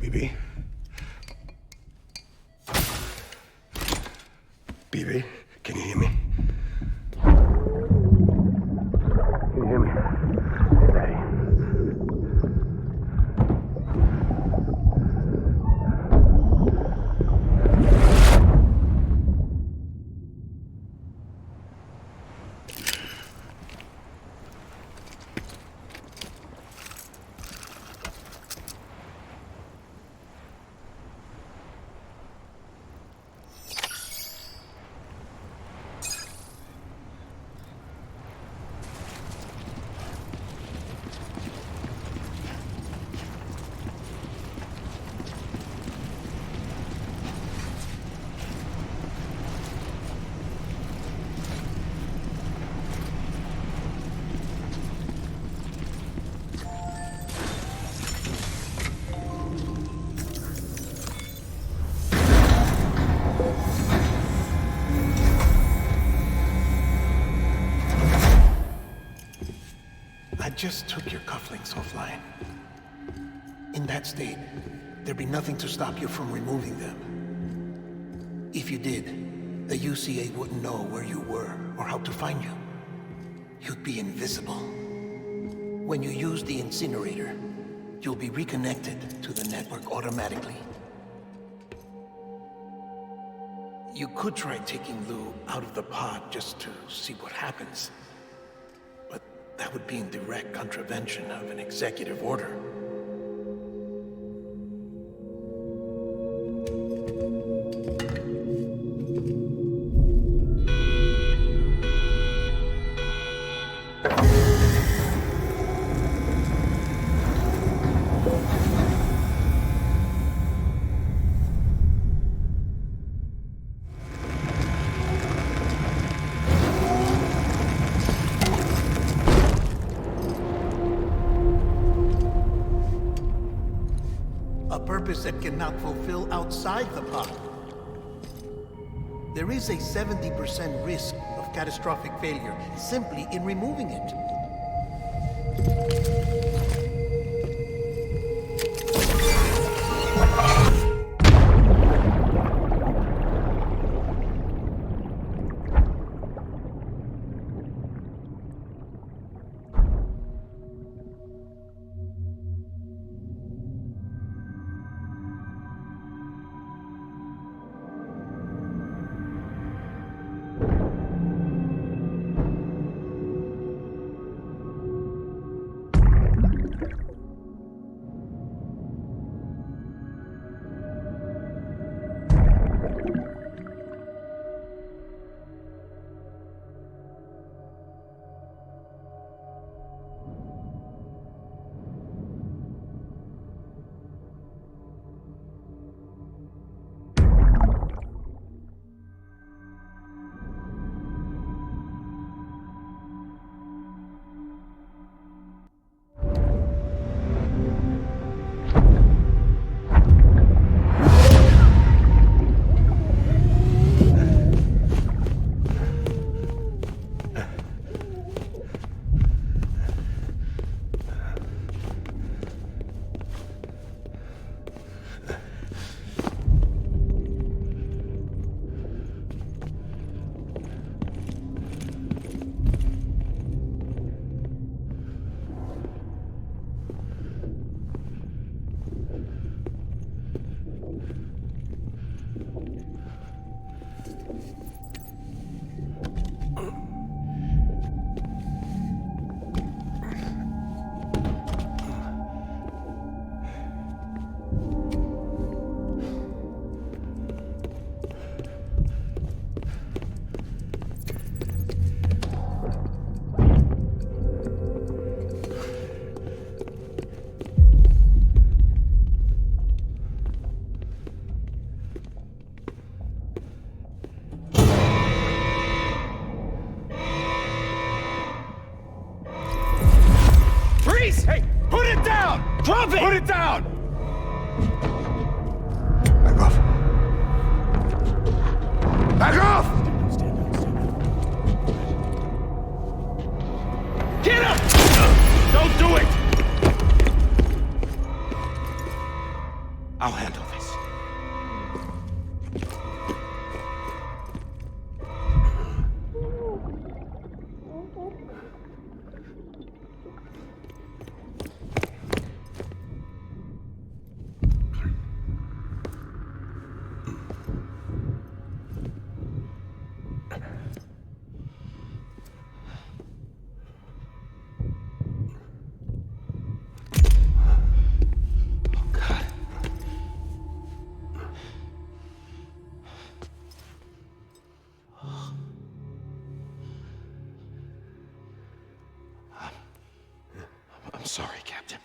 Bibi? Bibi, can you hear me? Can you hear me? Daddy. I just took your cufflinks offline. In that state, there'd be nothing to stop you from removing them. If you did, the UCA wouldn't know where you were or how to find you. You'd be invisible. When you use the incinerator, you'll be reconnected to the network automatically. You could try taking Lou out of the pod just to see what happens. But that would be in direct contravention of an executive order. A purpose that cannot fulfill outside the pod. There is a 70% risk of catastrophic failure simply in removing it. Hey, put it down! Drop it! Put it down! Back off. Back off! Get up! Don't do it! I'll handle this. I'm sorry, Captain.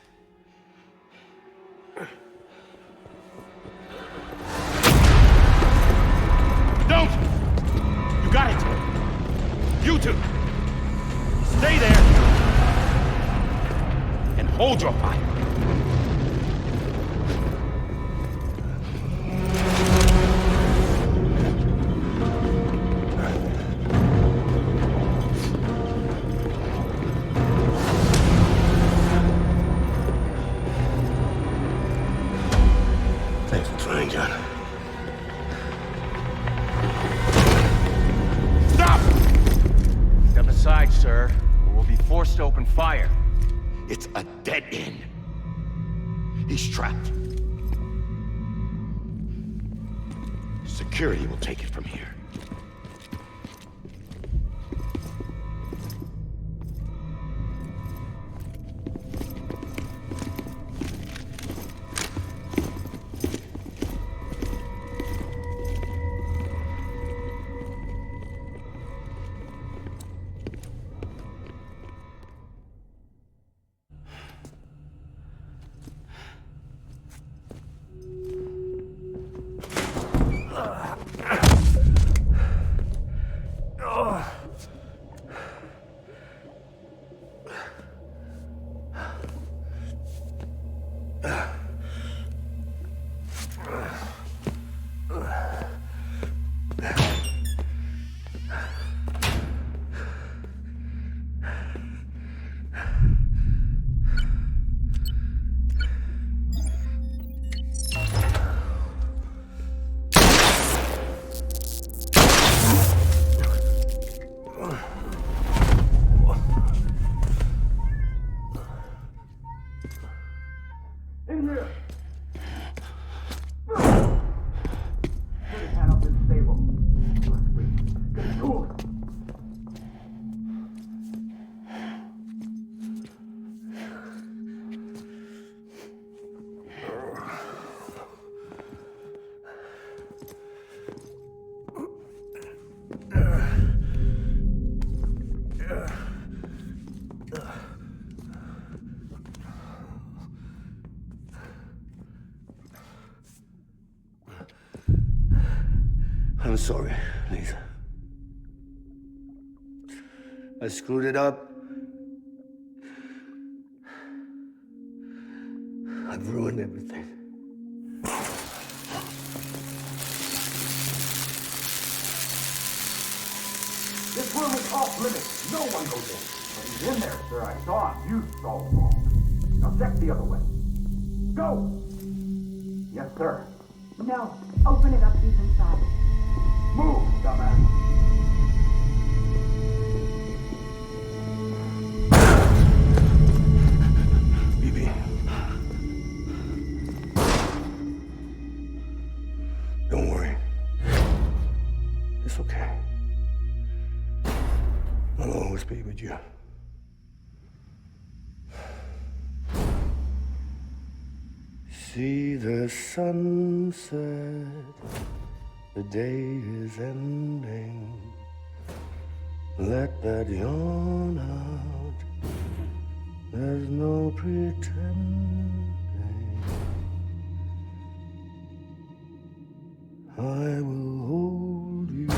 Don't! You got it! You two! Stay there! And hold your fire! Thanks for trying, John. Stop! Step aside, sir, or we'll be forced to open fire. It's a dead end. He's trapped. Security will take it from here. I'm sorry, Lisa. I screwed it up. I've ruined everything. This room is off limits. No one goes in. But he's in there, sir. I saw him. You saw him wrong. Now check the other way. Go! Yes, sir. No. Open it up. He's inside. Move, dumbass. BB. Don't worry. It's okay. I'll always be with you. See the sunset, the day is ending. Let that yawn out, there's no pretending. I will hold you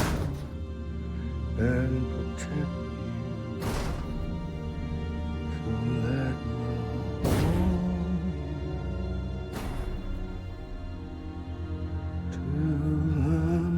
and protect you. So let love hold you till I'm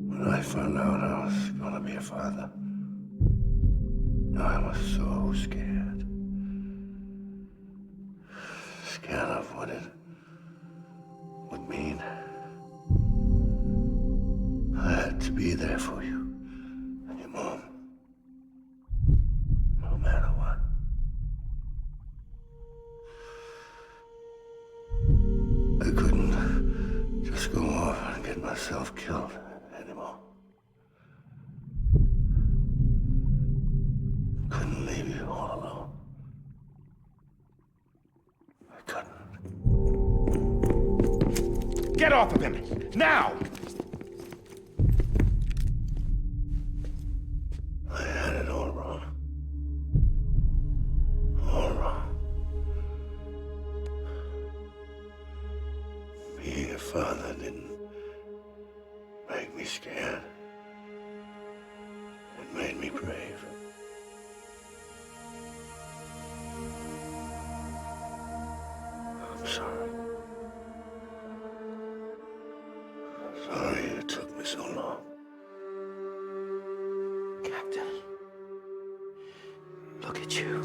When I found out I was gonna be a father, I was so scared. Scared of what it would mean. I had to be there for you and your mom, no matter what. I couldn't just go off and get myself killed anymore. Couldn't leave you all alone. I couldn't. Get off of him! Now! I had it all wrong. All wrong. Being a father didn't make me scared. It made me brave. I'm sorry. Look at you.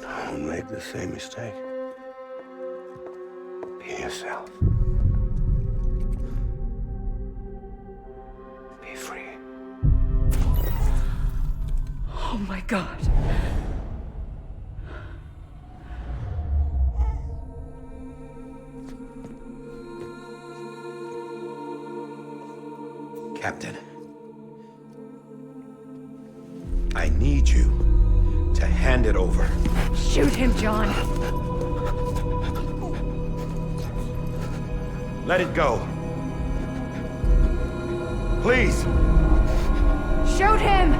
Don't make the same mistake. Be yourself. Be free. Oh my God. Captain, I need you to hand it over. Shoot him, John. Let it go. Please. Shoot him!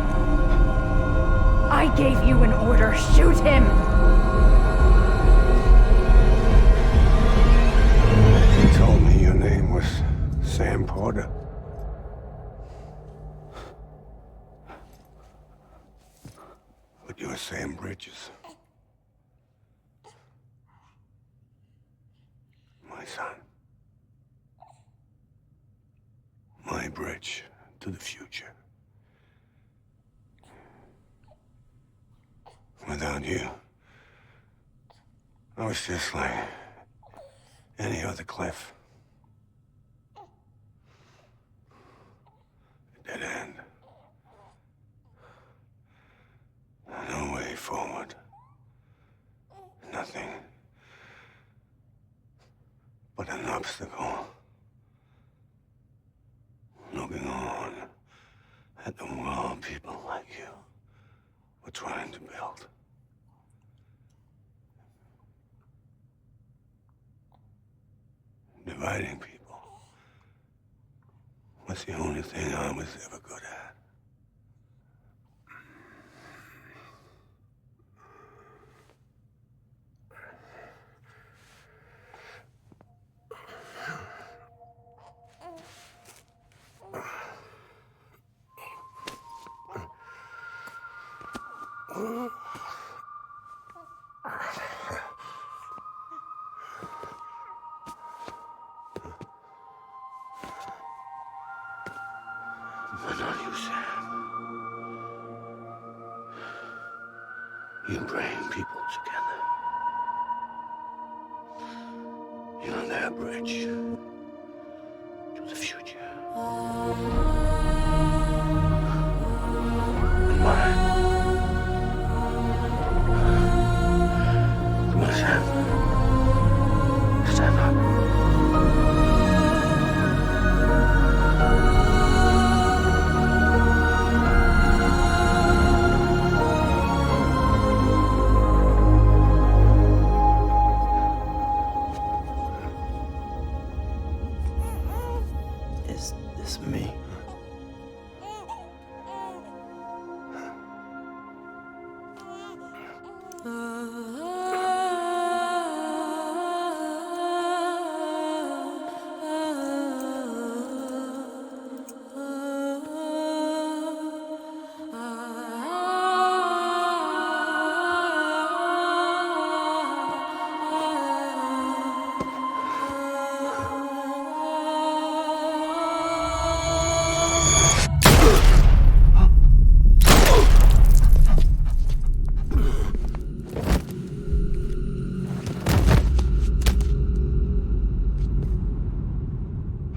I gave you an order. Shoot him! You told me your name was Sam Porter. But you're Sam Bridges. My son. My bridge to the future. Without you, I was just like any other Cliff. A dead end. No way forward. Nothing but an obstacle. Looking on at the world people like you were trying to build. Dividing people was the only thing I was ever good at. But not you, Sam. You bring people together. You're their bridge to the future. And mine. Come on, Sam. Stand up. Is this me?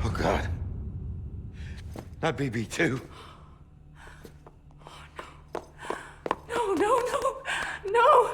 Oh, God. Not BB2. No, no, no, no!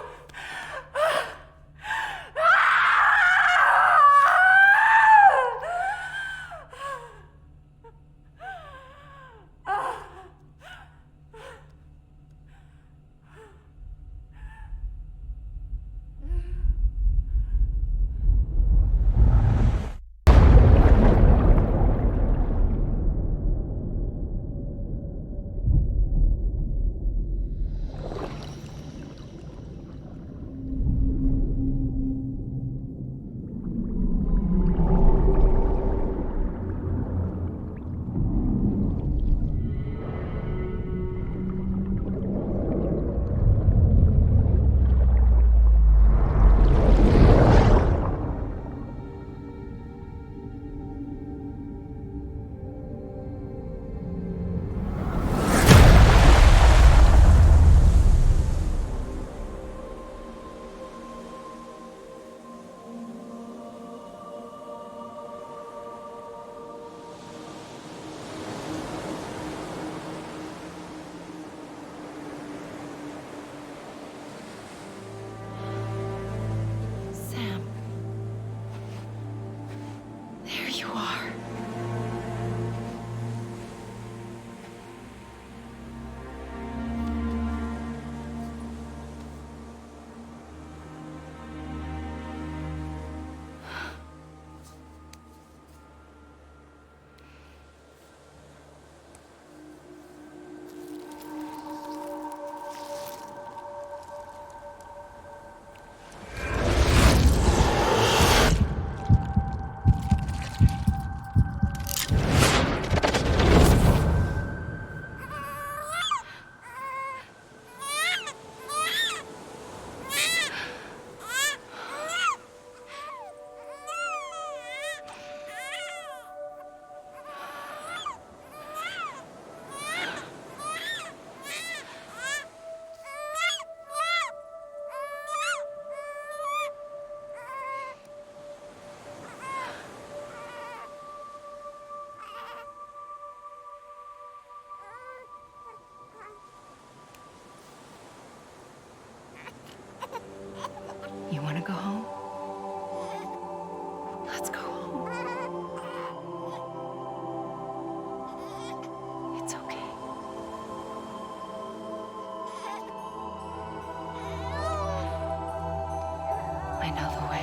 I know the way.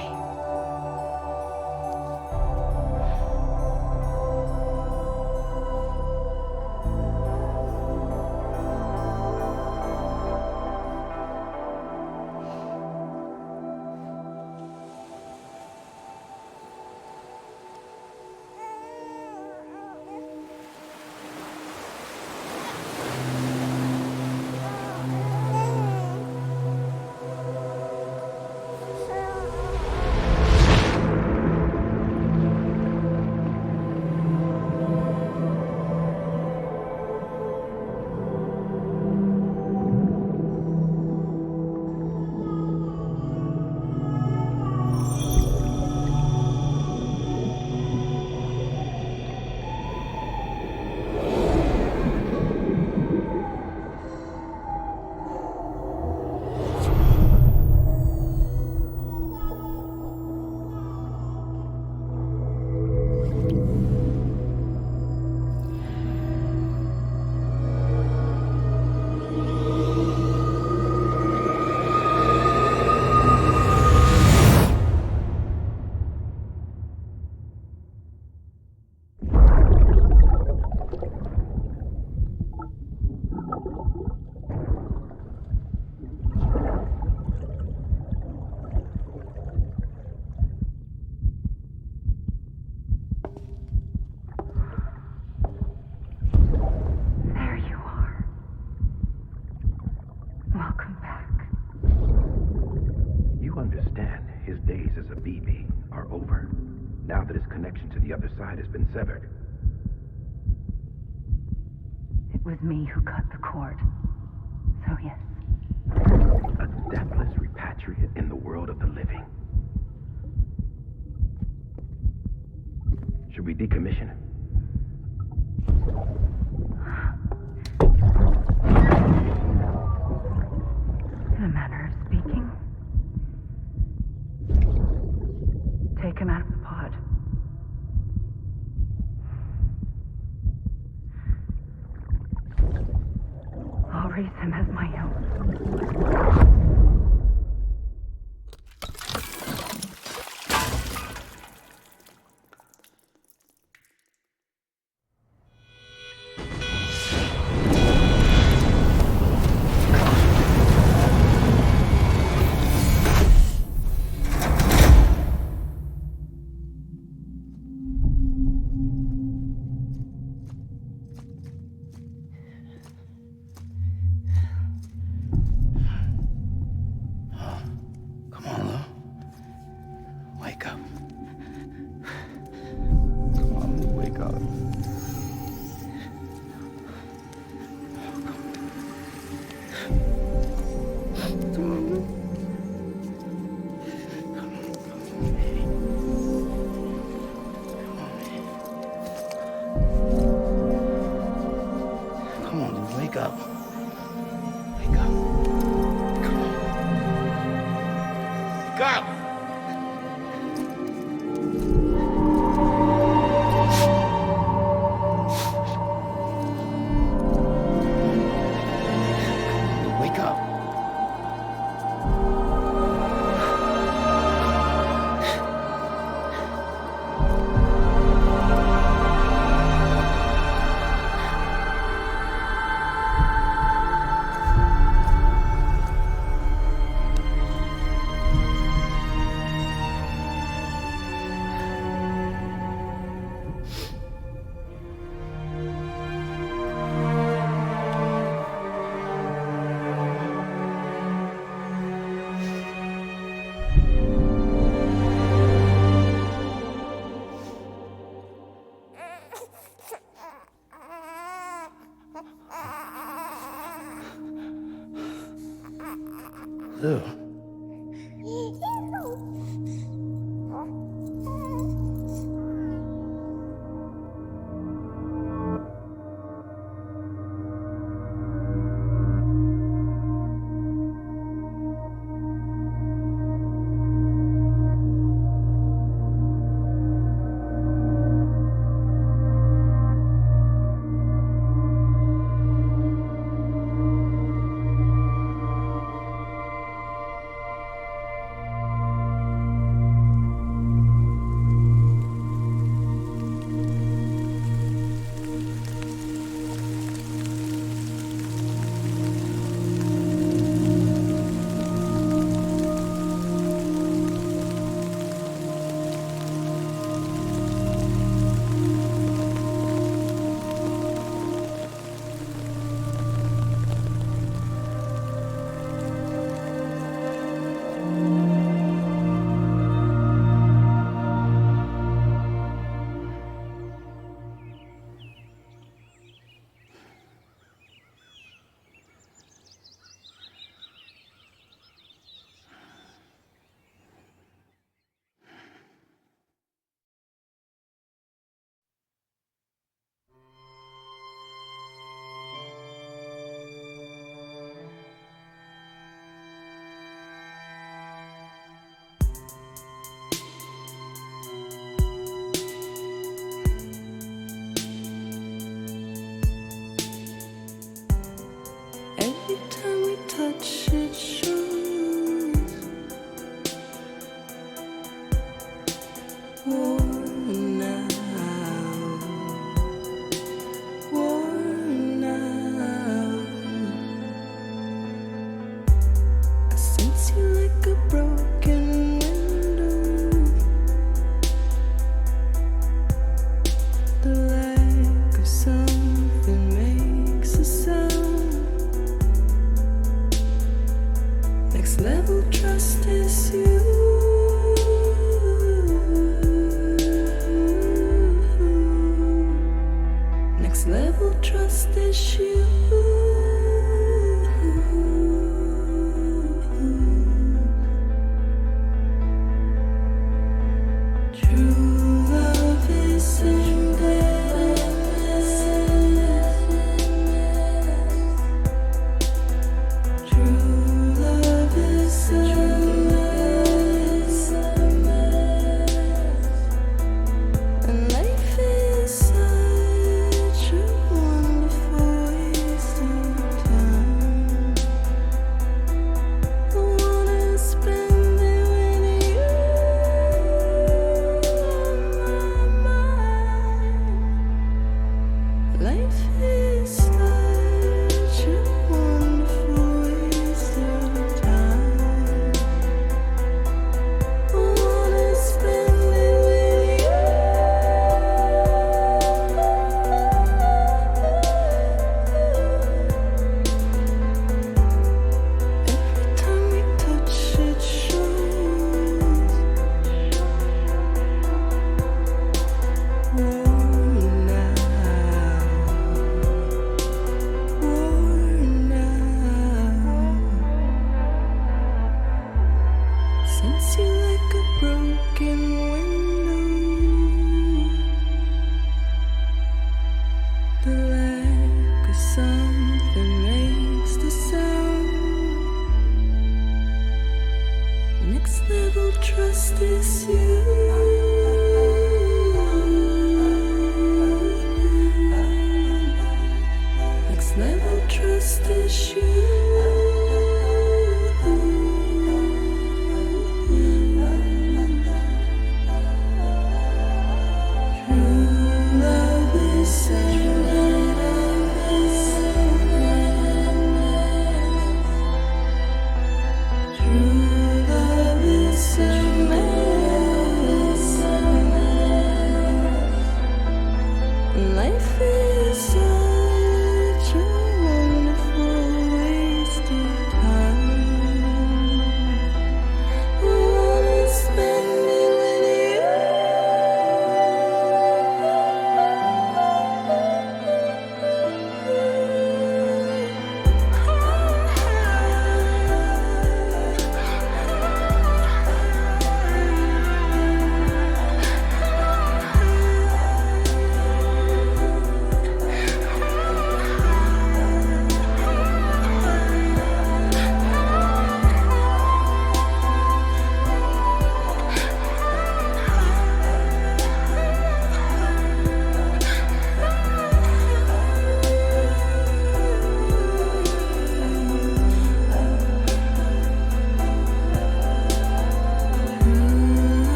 Has been severed. It was me who cut the cord. So yes. A deathless repatriate in the world of the living. Should we decommission him? In a manner of speaking. Take him out of the pod. I'll raise him as my own.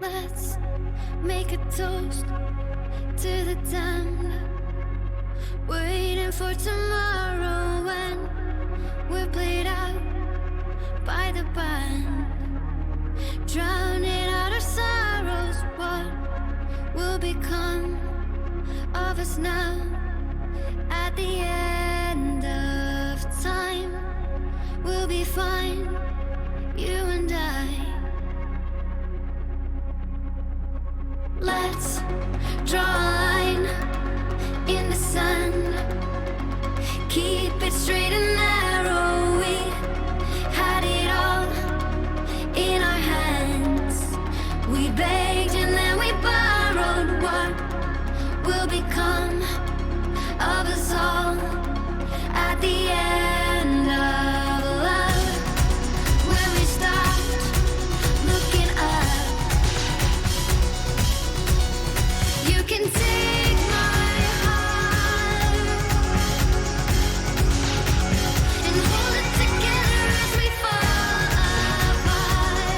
Let's make a toast to the damned, waiting for tomorrow when we're played out by the band, drowning out our sorrows. What will become of us now at the end of time? We'll be fine, you and I. Let's draw a line in the sand, keep it straight and narrow. We had it all in our hands. We begged and then we borrowed. What will become of us all at the end of love? When we stopped looking up, you can take my heart and hold it together as we fall apart.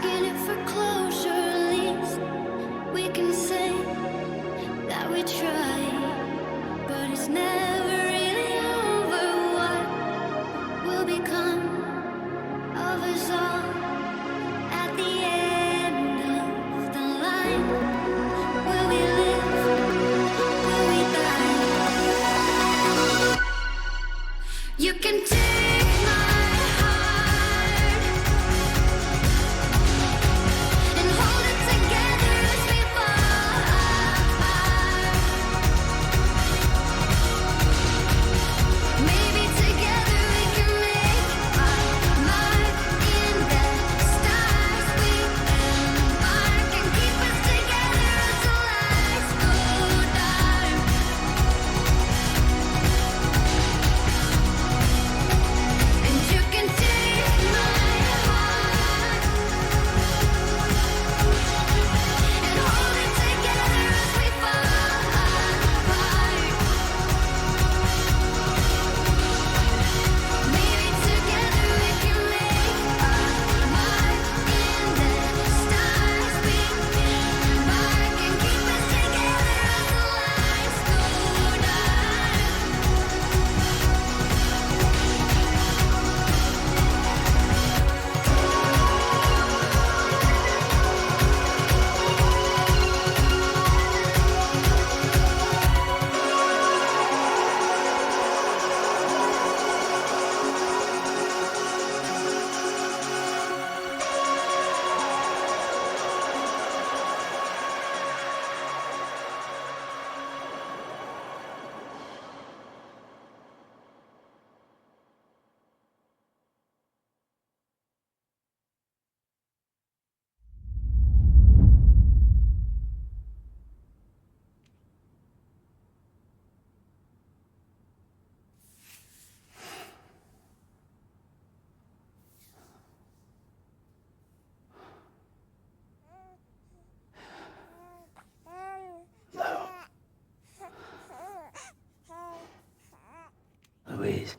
asking it for closure, at least we can say that we tried, but it's never really over. What will become of us all at the end of the line? Will we live? Will we die? You can take my heart and hold it together as we fall apart. Maybe together we can make our mark in the stars. We embark and keep us together until lights go dark. And you can take my heart and hold it together as we fall apart. Maybe together we can make our mark in the stars. We embark and keep us together until lights go dark. Louise.